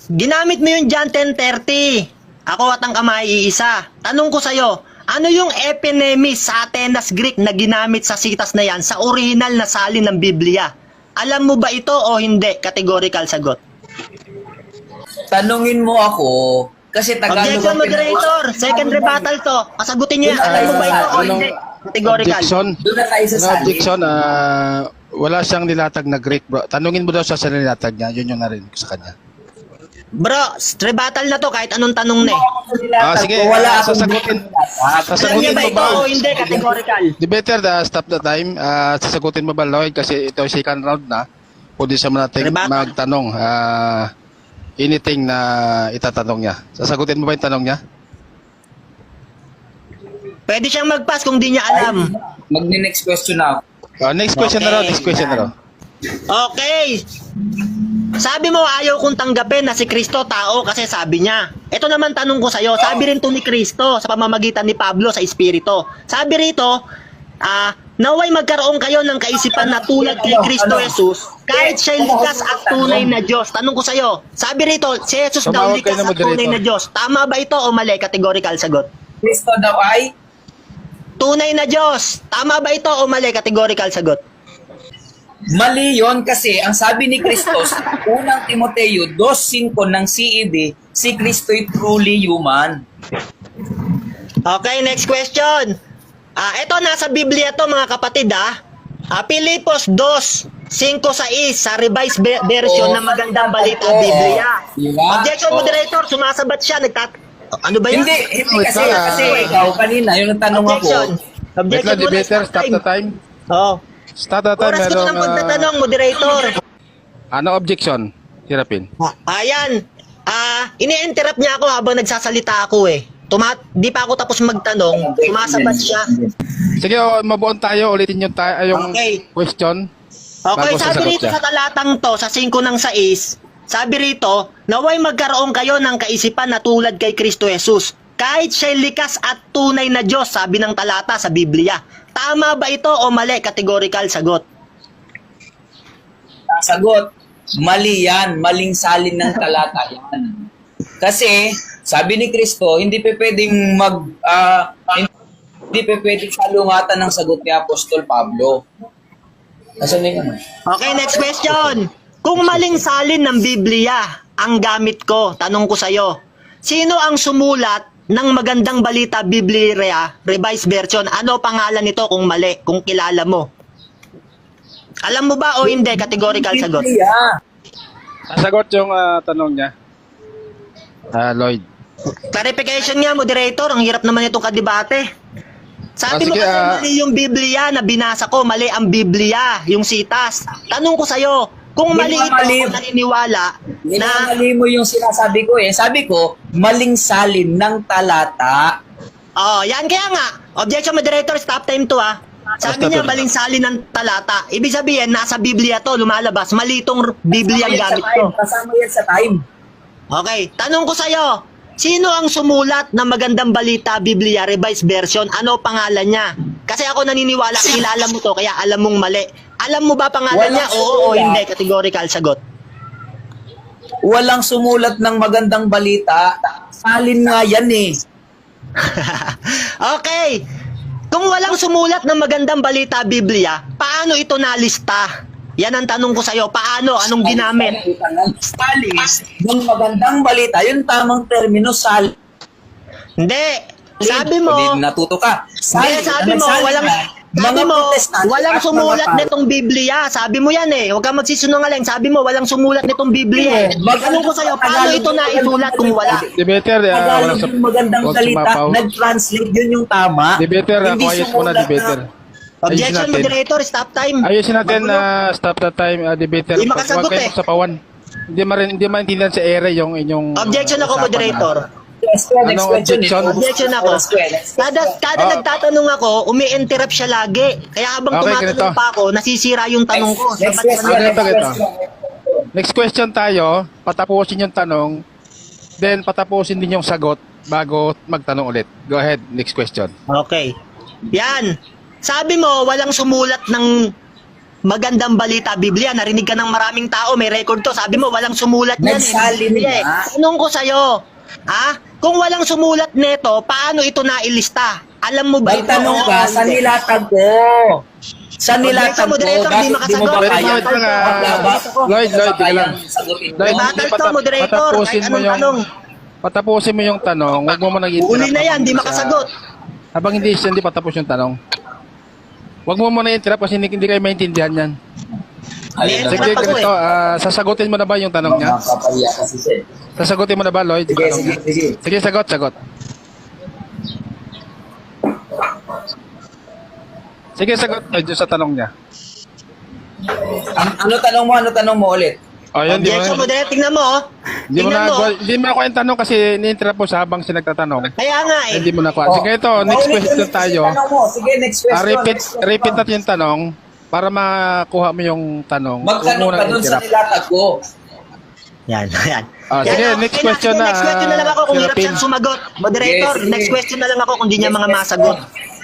Ginamit mo yung John 10:30. Ako at ang Ama ay iisa. Tanong ko sa'yo, ano yung epinemis sa Atenas Greek na ginamit sa sitas na yan sa original na salin ng Biblia? Alam mo ba ito o hindi? Categorical sagot. Tanungin mo ako, kasi Tagalog Objection, ang moderator. Second rebuttal to. Pasagutin niyo yan. Alam mo ba ito o hindi? Categorical. Objection. Doon na tayo sa No salin. objection. Wala siyang nilatag na Greek, bro. Tanungin mo daw siya sa nilatag niya. Yun yung narinig ko sa kanya. Bro, rebuttal na to kahit anong tanong na eh. Sige, Wala akong sasagutin. Alam niya Sasagutin ba mo ito ba? o hindi? Categorical. The better stop the time. Sasagutin mo ba, Lloyd? Kasi ito second round na. Pwede siya natin Rebuttal. magtanong. Anything na itatanong niya. Sasagutin mo ba yung tanong niya? Pwede siyang mag-pass kung di niya alam. Mag-next question na ako. Next question na raw. Next question na raw. Okay. Sabi mo ayaw kong tanggapin na si Kristo tao kasi sabi niya. Ito naman tanong ko sa'yo. Sabi rin to ni Kristo sa pamamagitan ni Pablo sa Espiritu. Sabi rito, naway magkaroon kayo ng kaisipan na tulad kay Kristo Jesus kahit siya'y likas at tunay na Diyos. Tanong ko sa'yo. Sabi rito, si Jesus daw Tumawag kayo likas ng at tunay moderator. na Diyos. Tama ba ito o mali? Categorical sagot. Kristo daw ay Tunay na Diyos. Tama ba ito o mali? Categorical sagot. mali yon kasi ang sabi ni Kristo sa unang Timoteo 2:5 ng CED, si Kristo'y truly human. Okay, next question. Ito nasa Biblia to mga kapatid Pilipos 2:5-6 sa revised version ng Magandang Balita Biblia. Diba? Objection, moderator, sumasabat siya. Ano ba yun? Hindi kasi ikaw kanina yung tanong ako. Objection. Wait Objection, lang, debater. Stop the time. Oh. Stop the time. Oras ko to ng pagtatanong, moderator. Ano objection? Hirapin. Ayan. Ini-interrupt niya ako habang nagsasalita ako eh. Di pa ako tapos magtanong, sumasabat siya. Sige, mabuon tayo. Ulitin yung Okay. question. Okay, Bago sabi sasagot rito siya. sa talatang to, sa 5:6, sabi rito, naway magkaroon kayo ng kaisipan na tulad kay Kristo Jesus. Kahit siya'y likas at tunay na Diyos, sabi ng talata sa Biblia. Tama ba ito o mali? Categorical sagot. Sagot, mali yan. Maling salin ng talata yan. Kasi, sabi ni Kristo, hindi pa pwedeng hindi pa pwedeng salungatan ng sagot ni Apostol Pablo. Nasaan na yun? Okay, next question. Kung maling salin ng Biblia ang gamit ko, tanong ko sa'yo, sino ang sumulat ng Magandang Balita Biblia Revised Version? Ano pangalan nito kung mali, kung kilala mo? Alam mo ba o hindi? Categorical sagot. Biblia. Sasagot yung tanong niya. Lloyd. Clarification nga, moderator. Ang hirap naman itong kadebate. Sabi mo Sige, kasi mali yung Biblia na binasa ko. Mali ang Biblia, yung sitas. Tanong ko sa'yo, kung mali Hindi ito, mali. kung naniniwala na... Mali mo yung sinasabi ko eh. Sabi ko, maling salin ng talata. Oh, yan kaya nga. Objection, moderator. Stop time to Sabi Stop niya, time. maling salin ng talata. Ibig sabihin, nasa Biblia to, lumalabas. Mali itong Biblia ang gamit ko. Kasama yan sa time. Okay, tanong ko sa'yo, sino ang sumulat ng Magandang Balita Biblia Revised Version? Ano pangalan niya? Kasi ako naniniwala, kilala mo to, kaya alam mong mali. Alam mo ba pangalan Walang niya? Oo o sumulat. hindi? Categorical sagot. Walang sumulat ng magandang balita. Salin nga yan eh. Okay, kung walang sumulat ng Magandang Balita Biblia, paano ito nalista? Yan ang tanong ko sa'yo. Paano? Anong ginamit? Salin ng magandang balita. Yung tamang termino, salin. Hindi. Sabi mo, Natuto ka. hindi, sabi mo, Sabi Mga mo, protestante walang at mga sumulat pari. nitong Biblia. Sabi mo yan eh. Huwag kang magsisinungaling. Sabi mo, walang sumulat nitong Biblia eh. Tanong ko sa'yo, paano ito naisulat kung wala? Debater, Tagalog yung magandang huwag salita, sumapaw. nag-translate yun yung tama. Debater, Hindi quiet muna, sumulat na- debater. Objection, natin. moderator, stop time. Ayusin natin na stop the time, debater. Hindi makasagot Huwag kayong eh. sapawan. Hindi maintindihan sa ere yung inyong... Objection ako, usapan, moderator. Next Anong question. objection? Objection ako. Kada nagtatanong ako, umi-interrupt siya lagi. Kaya habang Okay, tumatanong ganito. pa ako, nasisira yung tanong ko. Next Dapat question. Ganito, Next ganito. question. Next question tayo, patapusin yung tanong, then patapusin din yung sagot bago magtanong ulit. Go ahead, next question. Okay. Yan. Sabi mo, walang sumulat ng magandang balita Biblia. Narinig ka ng maraming tao, may record to. Sabi mo, walang sumulat niyan Nagsalin Biblia nga. Tanong ko sa'yo, kung walang sumulat nito, paano ito nailista? Alam mo ba ito? Magtanong ka, Oo, sa hindi. nilatag ko? Sa nilatag ko, Moderator, bakit di di mo makasagot. ba Wait, kaya? wait lang, Lloyd, teka lang. Lloyd, Battle to, moderator, patapusin kahit mo anong yung tanong. patapusin mo yung tanong, huwag mo nang Uli na yan, di makasagot. Habang hindi patapos yung tanong. Huwag mo muna i-interrupt kasi hindi kayo maintindihan yan. Ayun Sige, Sige, Sagot ganito, sasagutin mo na ba yung tanong niya? Nakakapahiya kasi siya. Sasagutin mo na ba, Lloyd? yung Sige, tanong sige, niya? sige. Sige, sagot. Sige, sagot Lloyd yung sa tanong niya. Ano tanong mo ulit? O, yun, di mo Objection, na, moderator, tingnan mo. hindi mo Tingnan na, mo. hindi mo na ako yung tanong kasi ni-interrupt mo siya habang siya nagtatanong. Kaya nga eh. Hindi mo na kuha. Sige, ito, next Ulit, question ulit, tayo. tanong mo. Sige, next question. Repeat natin yung tanong para makuha mo yung tanong. Huwag Magtanong mo ka nang dun sa interrupt. nilatag ko. Yan, yan. Sige, Yan, next okay question sige, na, Next question na lang ako kung hirap Serapin. siyang sumagot. Moderator, Yes, sige. next question na lang ako kung di niya mga masagot.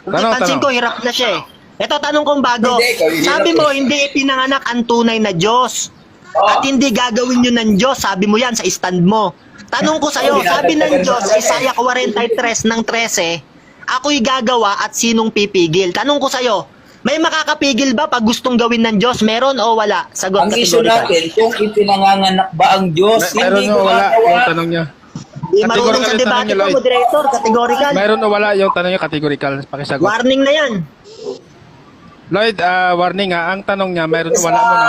Pansin ko, hirap na siya eh. Ito, tanong kong bago. Hindi, ikaw, hirap Sabi eh. mo, hindi ipinanganak ang tunay na Diyos. Oh. At hindi gagawin yun ng Diyos. Sabi mo yan sa stand mo. Tanong ko sa'yo, sabi ng Diyos, Isaiah 43 ng 13, ako'y gagawa at sinong pipigil? Tanong ko sa'yo, may makakapigil ba pag gustong gawin ng Diyos? Meron o wala? Sagot Ang issue categorical. natin, kung ipinanganganak ba ang Diyos, Meron hindi o wala gumagawa. yung tanong niya. Di marunong Categorical sa yung debate tanong niya, ko, Lloyd. moderator, categorical. Meron o wala yung tanong niya, categorical. Pakisagot. Warning na yan. Lloyd, warning ang tanong niya, meron o wala mo na.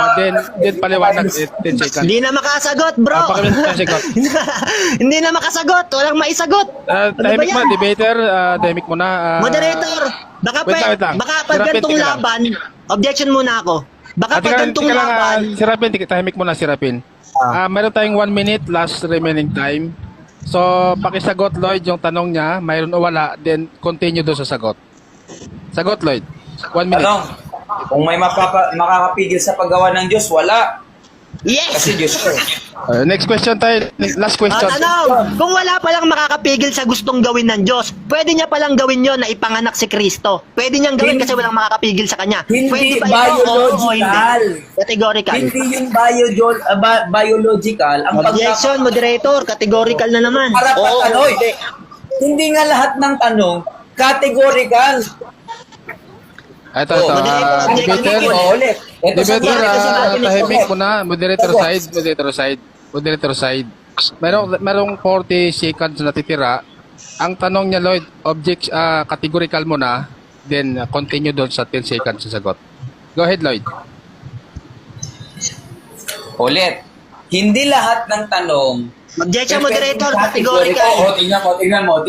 Then paliwanag, 10 seconds. Hindi na makasagot, bro. Pakaliwanag 10 seconds. Hindi na makasagot. Walang maisagot. Ano ba Tahimik mo, yan? debater, tahimik mo na. Moderator, baka wait lang. baka pag Sirapin, gantong tika lang. laban, objection muna ako. Baka pag gantong laban, si Rapin, tahimik mo na si Rapin. Meron tayong 1 minute, last remaining time. So, pakisagot, Lloyd, yung tanong niya, mayroon o wala, then continue doon sa sagot. Sagot, Lloyd. 1 minute. Tanong, kung may makakapigil sa paggawa ng Diyos, wala. yes! Kasi Diyos ko. Next question tayo. Last question. Tanong, kung wala palang makakapigil sa gustong gawin ng Diyos, pwede niya palang gawin yon na ipanganak si Kristo. Pwede niyang gawin kasi walang makakapigil sa kanya. Hindi Pwede ba ito? Oo o hindi? biological. Categorical. Hindi yung biological. Ang Objection, moderator. Categorical na naman. Para Oo, patanoy. hindi. Hindi nga lahat ng tanong categorical. Ito. Debater. Debater. Ito sa Debater, sinabi ni tahimik Sagot. mo na. Moderator side. Merong 40 seconds na titira. Ang tanong niya, Lloyd, categorical mo na. Then, continue doon sa 10 seconds sa sagot. Go ahead, Lloyd. Ulit. Hindi lahat ng tanong Objection, moderator. categorical. Categorical. Tingnan mo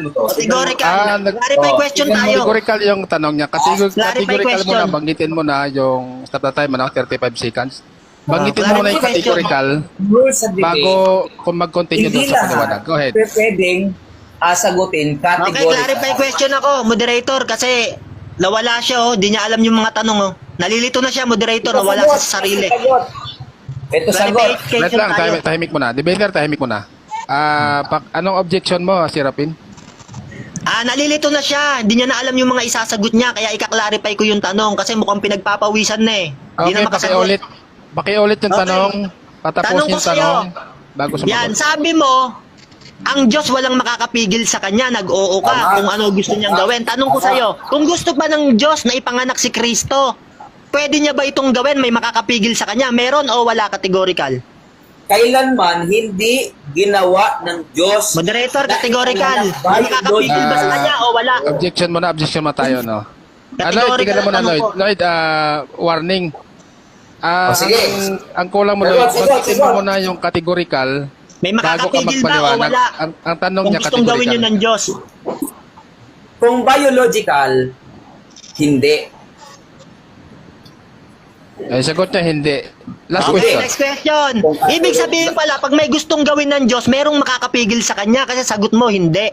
to. Categorical. Clarify question tayo. Categorical yung tanong niya. Categorical mo question. na. Banggitin mo na yung stop the time, 35 seconds. Banggitin mo na yung Clarify question. categorical Rules sa debate. bago kung mag-continue Hindi doon sa paliwanag. Go ahead. pwedeng sagutin Okay, categorical. clarify question ako, moderator, kasi nawala siya, oh. Di niya alam yung mga tanong, oh. Nalilito na siya, moderator, nawala sa sarili. Ito sagot. Clarify Wait question lang, tayo. tahimik mo na. Debater, tahimik mo na. Anong objection mo, si Rapin? Nalilito na siya. Hindi niya na alam yung mga isasagot niya, kaya ika-clarify ko yung tanong kasi mukhang pinagpapawisan na eh. Hindi Okay, na makasagot. pakiulit yung Okay. tanong. Patapos Tanong ko yung sa'yo. tanong bago Yan, sumagot. sabi mo, ang Diyos walang makakapigil sa kanya, nag-oo ka kung ano gusto niyang gawin. Tanong ko sa'yo, kung gusto ba ng Diyos na ipanganak si Kristo, pwede niya ba itong gawin, may makakapigil sa kanya? Meron o wala, categorical? Kailanman hindi ginawa ng Diyos. Moderator, categorical. May makakapigil ba sa kanya o wala? Objection mo tayo, no? Lloyd, tingnan mo na, tanong Lloyd. ko. Lloyd, warning. Sige. Ang kulang mo, Lloyd, pagdating mo muna yung categorical May bago ka makakapigil ba o magpaliwanag. wala? Ang tanong Kung niya, gustong gawin nyo categorical. ng Diyos. Kung biological, hindi. Sagot niya, hindi. Last Okay, question. next question. Ibig sabihin pala, pag may gustong gawin ng Diyos, merong makakapigil sa kanya kasi sagot mo, hindi.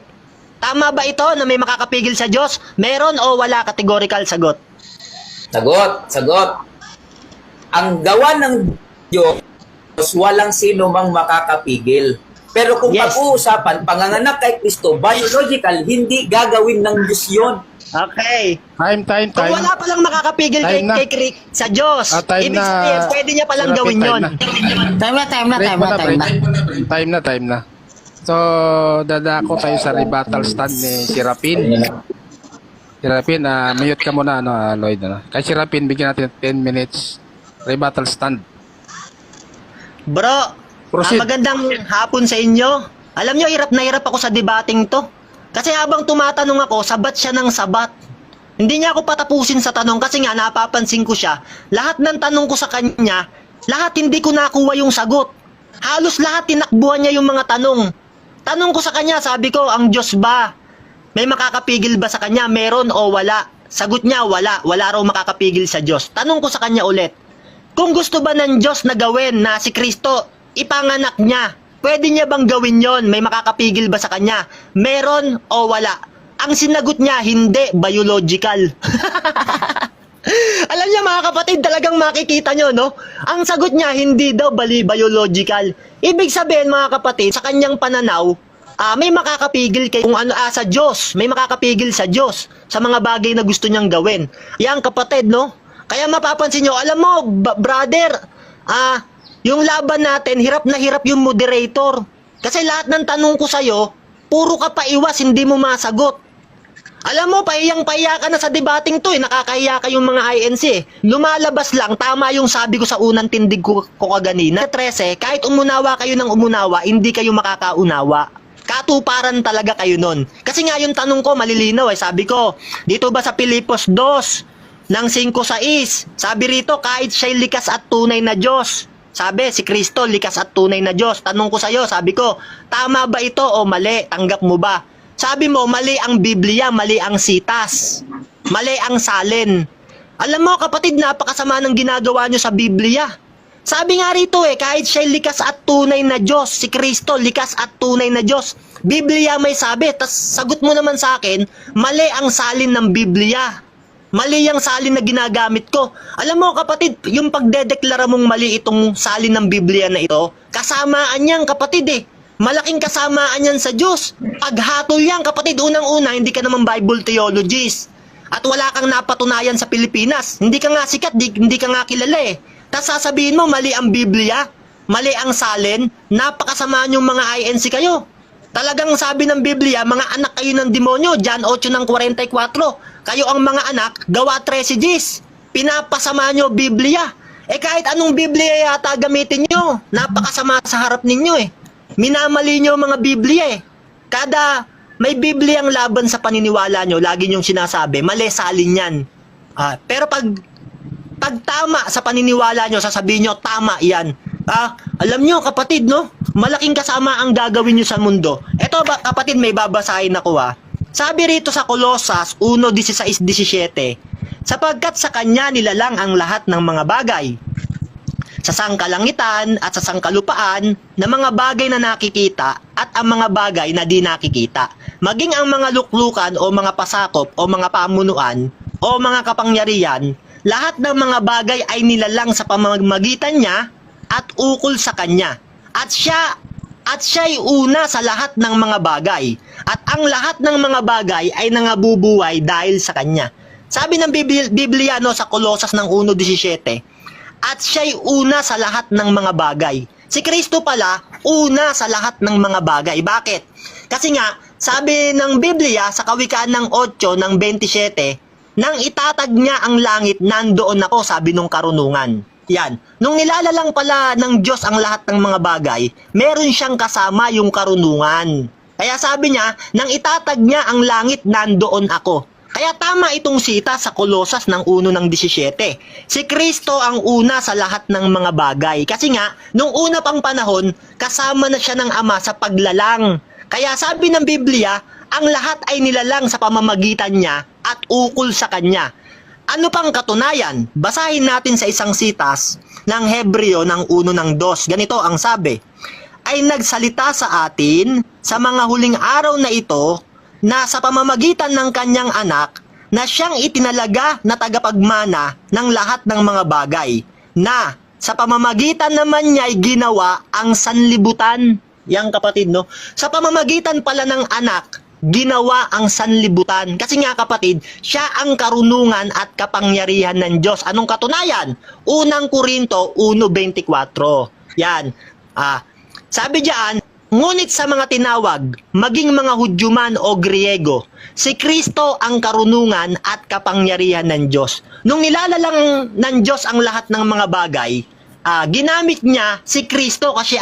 Tama ba ito na may makakapigil sa Diyos? Meron o wala? Categorical sagot. Sagot. Ang gawa ng Diyos, walang sino mang makakapigil. Pero kung Yes. pag-uusapan, panganganak kay Kristo, biological, hindi gagawin ng Diyos yun. Okay. Time. Kung wala palang makakapigil Time na. kay sa Diyos, Time ibig na. sabihin, pwede niya palang Serapin, gawin time yon. na. Time na. Time na. So, dadako tayo sa rebuttal stand ni Serapin. Serapin, mute ka muna, Lloyd. Kay Serapin, bigyan natin 10 minutes rebuttal stand. Bro, Proceed. magandang hapon sa inyo. Alam nyo, hirap na hirap ako sa debating to. Kasi habang tumatanong ako, sabat siya ng sabat. Hindi niya ako patapusin sa tanong kasi nga napapansin ko siya. Lahat ng tanong ko sa kanya, lahat hindi ko nakuha yung sagot. Halos lahat tinakbuhan niya yung mga tanong. Tanong ko sa kanya, sabi ko, ang Diyos ba? May makakapigil ba sa kanya? Meron o wala? Sagot niya, wala. Wala raw makakapigil sa Diyos. Tanong ko sa kanya ulit, kung gusto ba ng Diyos na gawin na si Kristo, ipanganak niya, pwede niya bang gawin yon? May makakapigil ba sa kanya? Meron o wala? Ang sinagot niya, hindi, biological. Alam niya mga kapatid, talagang makikita nyo, no? Ang sagot niya, hindi daw biological. Ibig sabihin mga kapatid, sa kanyang pananaw, may makakapigil kay kung ano sa Diyos. May makakapigil sa Diyos sa mga bagay na gusto niyang gawin. Yan kapatid, no? Kaya mapapansin nyo, alam mo, brother, yung laban natin, hirap na hirap yung moderator. Kasi lahat ng tanong ko sa'yo, puro ka pa iwas, hindi mo masagot. Alam mo, pahiyang-pahiya ka na sa debating to, nakakahiya ka yung mga INC. Lumalabas lang, tama yung sabi ko sa unang tindig ko kaganina. 13, kahit umunawa kayo ng umunawa, hindi kayo makakaunawa. Katuparan talaga kayo nun. Kasi nga yung tanong ko, malilinaw sabi ko, dito ba sa Pilipos 2, ng 5:6, sabi rito, kahit siya'y likas at tunay na Diyos. Sabi, si Kristo, likas at tunay na Diyos. Tanong ko sa'yo, sabi ko, tama ba ito o mali? Tanggap mo ba? Sabi mo, mali ang Biblia, mali ang sitas, mali ang salin. Alam mo kapatid, napakasama ng ginagawa nyo sa Biblia. Sabi nga rito kahit siya'y likas at tunay na Diyos, si Kristo, likas at tunay na Diyos. Biblia may sabi, tas sagot mo naman sa akin, mali ang salin ng Biblia. Mali ang salin na ginagamit ko. Alam mo kapatid, yung pagdedeklara mong mali itong salin ng Biblia na ito, kasamaan yan kapatid Malaking kasamaan yan sa Diyos. Paghatol yan kapatid, unang-una, hindi ka naman Bible theologist. At wala kang napatunayan sa Pilipinas. Hindi ka nga sikat, hindi ka nga kilala Tapos sasabihin mo, mali ang Biblia, mali ang salin, napakasamaan yung mga INC kayo. Talagang sabi ng Biblia, mga anak kayo ng demonyo, John 8:44. Kayo ang mga anak, gawa 13 Gs. Pinapasama nyo Biblia. Kahit anong Biblia yata gamitin nyo, napakasama sa harap ninyo Minamali nyo mga Biblia Kada may Biblia ang laban sa paniniwala nyo, lagi nyong sinasabi, mali salin yan. Pero pag tama sa paniniwala nyo, sasabihin nyo, tama yan. Alam nyo kapatid, no? Malaking kasama ang gagawin nyo sa mundo. Eto kapatid, may babasahin ako Sabi rito sa Colosas 1:16-17, sapagkat sa kanya nilalang ang lahat ng mga bagay, sa sangkalangitan at sa sangkalupaan, na mga bagay na nakikita at ang mga bagay na di nakikita, maging ang mga luklukan o mga pasakop o mga pamunuan o mga kapangyarihan, lahat ng mga bagay ay nilalang sa pamamagitan niya at ukol sa kanya. At siya'y una sa lahat ng mga bagay, at ang lahat ng mga bagay ay nangabubuhay dahil sa kanya. Sabi ng Biblia sa Colosas ng 1:17, at siya'y una sa lahat ng mga bagay. Si Kristo pala, una sa lahat ng mga bagay. Bakit? Kasi nga, sabi ng Biblia sa Kawikaan ng 8:27, nang itatag niya ang langit, nandoon ako, sabi nung karunungan. Yan. Nung nilalalang pala ng Diyos ang lahat ng mga bagay, meron siyang kasama yung karunungan. Kaya sabi niya, nang itatag niya ang langit, nandoon ako. Kaya tama itong sita sa Kolosas ng 1:17. Si Kristo ang una sa lahat ng mga bagay. Kasi nga, nung una pang panahon, kasama na siya ng Ama sa paglalang. Kaya sabi ng Biblia, ang lahat ay nilalang sa pamamagitan niya at ukol sa kanya. Ano pang katunayan? Basahin natin sa isang sitas ng Hebreo ng 1:2. Ganito ang sabi, ay nagsalita sa atin sa mga huling araw na ito na sa pamamagitan ng kanyang anak na siyang itinalaga na tagapagmana ng lahat ng mga bagay, na sa pamamagitan naman niya ay ginawa ang sanlibutan. Yang kapatid, no? Sa pamamagitan pala ng anak, ginawa ang sanlibutan. Kasi nga kapatid, siya ang karunungan at kapangyarihan ng Diyos. Anong katunayan? Unang Korinto 1:24. Yan. Sabi diyan, ngunit sa mga tinawag, maging mga Hudyo man o Griego, si Kristo ang karunungan at kapangyarihan ng Diyos. Nung nilalalang ng Diyos ang lahat ng mga bagay, ginamit niya si Kristo kasi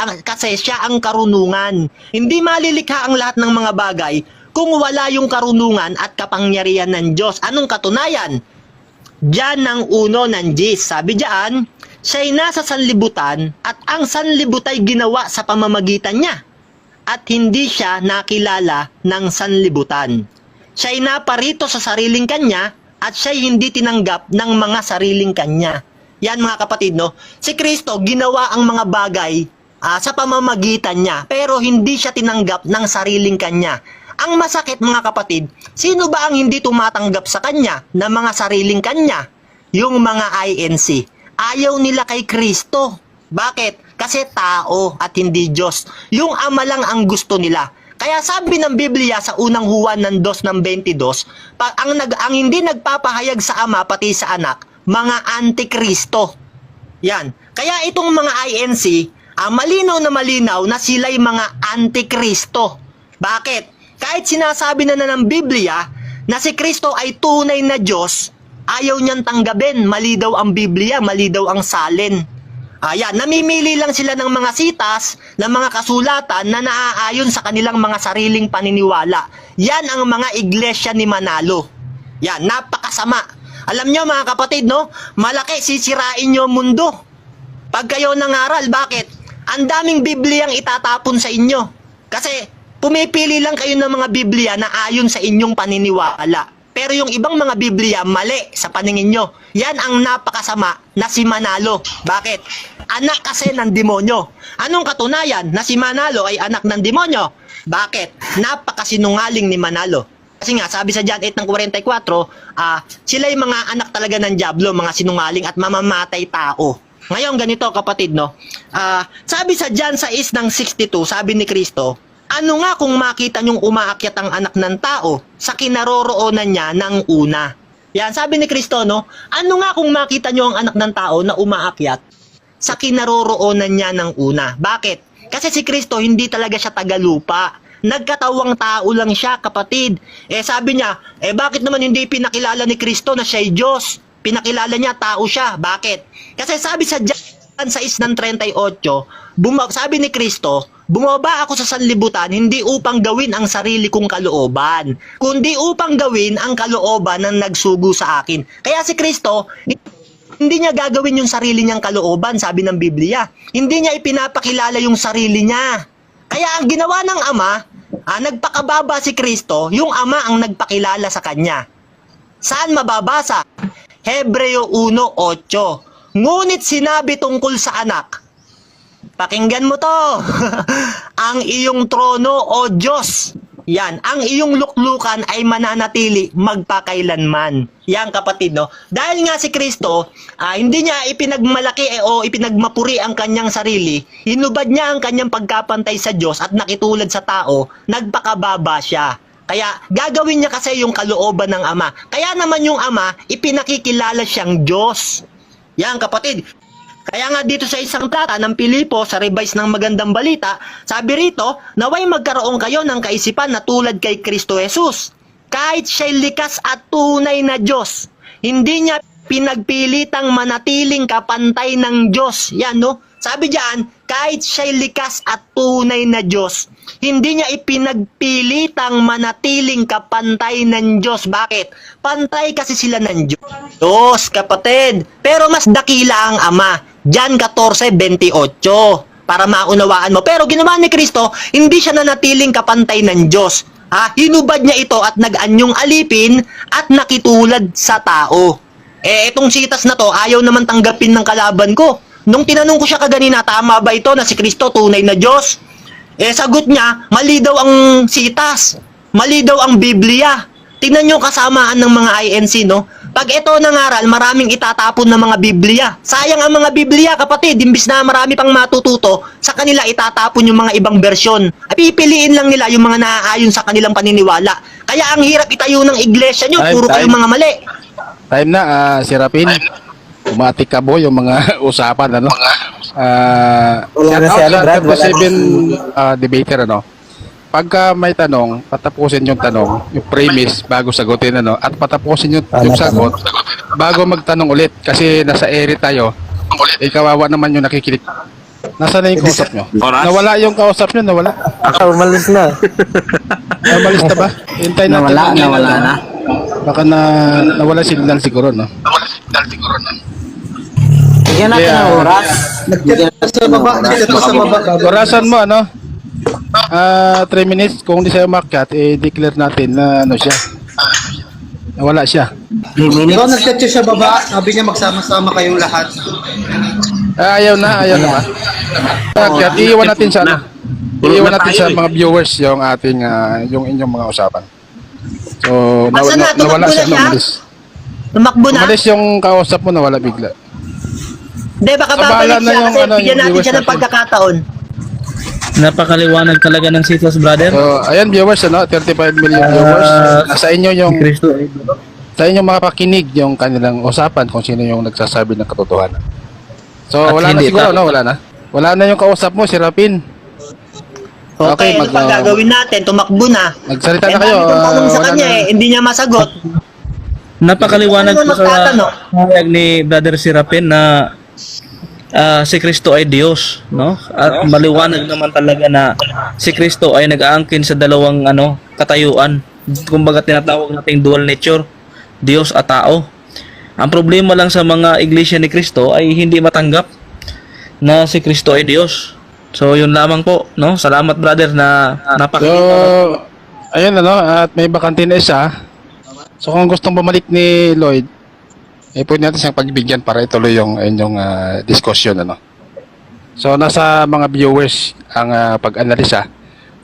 siya ang karunungan. Hindi malilikha ang lahat ng mga bagay kung wala yung karunungan at kapangyarihan ng Diyos. Anong katunayan? Diyan ng uno ng Diyos. Sabi diyan, siya'y nasa sanlibutan at ang sanlibut ay ginawa sa pamamagitan niya. At hindi siya nakilala ng sanlibutan. Siya'y naparito sa sariling kanya at siya'y hindi tinanggap ng mga sariling kanya. Yan mga kapatid, no? Si Kristo ginawa ang mga bagay sa pamamagitan niya, pero hindi siya tinanggap ng sariling kanya. Ang masakit mga kapatid, sino ba ang hindi tumatanggap sa kanya ng mga sariling kanya? Yung mga INC. Ayaw nila kay Kristo. Bakit? Kasi tao at hindi Diyos. Yung Ama lang ang gusto nila. Kaya sabi ng Biblia sa unang Juan ng 2:22, ang hindi nagpapahayag sa Ama pati sa Anak, mga antikristo. Yan. Kaya itong mga INC, malinaw na sila'y mga antikristo. Bakit? Kahit sinasabi na ng Biblia na si Kristo ay tunay na Diyos, ayaw niyang tanggapin. Mali daw ang Biblia, mali daw ang salin. Ayan, namimili lang sila ng mga sitas, ng mga kasulatan na naaayon sa kanilang mga sariling paniniwala. Yan ang mga iglesia ni Manalo. Yan, napakasama. Alam nyo mga kapatid, no? Malaki sisirain nyo mundo. Pag kayo nangaral, bakit? Ang daming Bibliang itatapon sa inyo. Kasi pumipili lang kayo ng mga Biblia na ayon sa inyong paniniwala. Pero yung ibang mga Biblia, mali sa paningin nyo. Yan ang napakasama na si Manalo. Bakit? Anak kasi ng demonyo. Anong katunayan na si Manalo ay anak ng demonyo? Bakit? Napakasinungaling ni Manalo. Kasi nga, sabi sa John 8:44, sila'y mga anak talaga ng Diablo, mga sinungaling at mamamatay tao. Ngayon, ganito kapatid, no? Sabi sa John 6:62, sabi ni Kristo, ano nga kung makita niyong umaakyat ang anak ng tao sa kinaroroonan niya ng una? Yan, sabi ni Kristo, no? Ano nga kung makita niyo ang anak ng tao na umaakyat sa kinaroroonan niya ng una? Bakit? Kasi si Kristo hindi talaga siya tagalupa. Nagkatawang tao lang siya, kapatid. Sabi niya, bakit naman hindi pinakilala ni Kristo na siya'y Diyos? Pinakilala niya, tao siya. Bakit? Kasi sabi sa John 6:38, sabi ni Kristo, bumaba ako sa sanlibutan hindi upang gawin ang sarili kong kalooban, kundi upang gawin ang kalooban ng nagsugo sa akin. Kaya si Kristo, hindi niya gagawin yung sarili niyang kalooban, sabi ng Biblia. Hindi niya ipinapakilala yung sarili niya. Kaya ang ginawa ng Ama, nagpakababa si Kristo, yung Ama ang nagpakilala sa kanya. Saan mababasa? Hebreo 1:8. Ngunit sinabi tungkol sa anak, pakinggan mo to, ang iyong trono o Diyos, yan, ang iyong luklukan ay mananatili magpakailanman. Yan kapatid, no? Dahil nga si Kristo, hindi niya ipinagmalaki o ipinagmapuri ang kanyang sarili, hinubad niya ang kanyang pagkapantay sa Diyos at nakitulad sa tao, nagpakababa siya. Kaya gagawin niya kasi yung kalooban ng Ama. Kaya naman yung Ama, ipinakikilala siyang Diyos. Yan kapatid. Kaya nga dito sa isang talata ng Pilipo sa revise ng Magandang Balita, sabi rito, naway magkaroon kayo ng kaisipan na tulad kay Kristo Jesus. Kahit siya'y likas at tunay na Diyos, hindi niya pinagpilitang manatiling kapantay ng Diyos. Yan, no? Sabi diyan, kahit siya'y likas at tunay na Diyos, hindi niya ipinagpilitang manatiling kapantay ng Diyos. Bakit? Pantay kasi sila ng Diyos, kapatid. Pero mas dakila ang Ama. John 14:28. Para maunawaan mo. Pero ginawa ni Kristo, hindi siya nanatiling kapantay ng Diyos. Hinubad niya ito at nag-anyong alipin at nakitulad sa tao. Itong sitas na to, ayaw naman tanggapin ng kalaban ko. Nung tinanong ko siya kaganina, tama ba ito na si Kristo tunay na Diyos? Sagot niya, mali daw ang sitas. Mali daw ang Biblia. Tingnan niyo kasamaan ng mga INC, no? Pag ito nangaral, maraming itatapon ng mga Biblia. Sayang ang mga Biblia, kapatid. Imbis na marami pang matututo, sa kanila itatapon yung mga ibang bersyon. Pipiliin lang nila yung mga naaayon sa kanilang paniniwala. Kaya ang hirap itayo ng iglesia nyo, puro kayo mga mali. Time na, si Rapin. Umatik ka mo yung mga usapan, ano? Wala na si ano, Brad, wala 7 debater, ano? Pagka may tanong, patapusin yung tanong, yung premise bago sagutin, ano? At patapusin yung sagot bago magtanong ulit. Kasi nasa ere tayo, kawawa naman yung nakikinig. Nasaan na yung kausap nyo? Nawala yung kausap nyo, nawala. Umalis na. Umalis na ba? Hintay natin. Nawala na. Baka nawala signal siguro, no? Bigyan natin ng oras. Orasan mo, ano? 3 minutes. Kung di sa'yo makyat, declare natin na ano siya. Nawala siya. 3 minutes. Ikaw nag-chat siya baba, sabi niya magsama-sama kayong lahat. Ayaw na ba? Makyat, iiwan natin sa ano? Iiwan natin sa mga viewers yung ating, yung inyong mga usapan. So, Asan na? nawala Tumakbo siya, na siya? umalis. Tumakbo na? Umalis yung kausap mo, nawala bigla. Hindi, baka Sa bahala babalik na siya yung kasi ano, bigyan yung natin viewers siya ng natin. pagkakataon. Napakaliwanag talaga ng sitas, brother. So, ayan viewers, ano, 35 million viewers. Nasa inyo yung Kristo. sa inyo makapakinig yung kanilang usapan kung sino yung nagsasabi ng katotohanan. So, At wala na hindi siguro, pa- no? Wala na. Wala na yung kausap mo, si Rapin. Okay, ano pa gagawin natin? Tumakbo na. Magsalita na Ang kayo. dami kong tanong sa Wala kanya na. hindi niya masagot. Napakaliwanag Ano po sa magtatanong? pahayag ni Brother Serapin na si Kristo ay Diyos, no? At maliwanag naman talaga na si Kristo ay nag-aangkin sa dalawang katayuan. Kumbaga tinatawag nating dual nature, Diyos at tao. Ang problema lang sa mga iglesia ni Kristo ay hindi matanggap na si Kristo ay Diyos. So yun lamang po, no? Salamat brother na So, napakita. ayun ano, at may bakante na isa. So, kung gustong bumalik ni Lloyd, pwede natin siyang pagbigyan para ituloy yung inyong discussion, ano. So, nasa mga viewers ang pag-analisa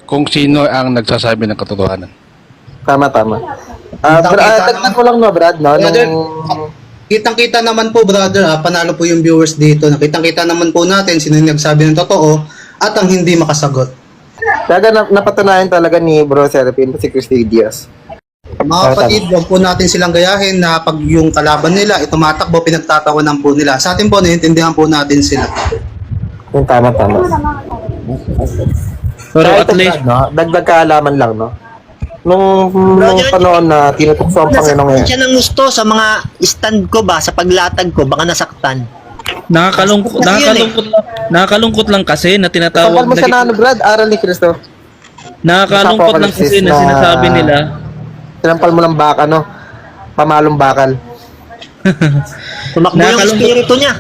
kung sino ang nagsasabi ng katotohanan. Tama. Dagdag ko lang no, Brad, no? Brother, Nung kitang-kita naman po brother, panalo po yung viewers dito. Kitang-kita naman po natin sino yung nagsabi ng totoo at ang hindi makasagot. talaga napatunayan talaga ni Bro Serapin si Cristi Diaz. Mga kapatid, huwag po natin silang gayahin na pag yung kalaban nila, tumatakbo, pinagtatawanan po nila. Sa atin po, naiintindihan po natin sila. Yung tama. Pero Kaya at ito, least Brad, no? Dagdag kaalaman lang, no? Nung panahon na tinutukso ang Panginoon Nasaktan siya ng gusto sa mga stand ko ba, sa paglatag ko, baka nasaktan. nakakalungkot lang kasi na tinatawag Sampal mo siya na Brad, aral ni Kristo. nakakalungkot lang kasi na sinasabi nila Sinampal mo lang baka, no? Pamalong bakal. Tumakbo yung Nakakalungkot. espiritu niya.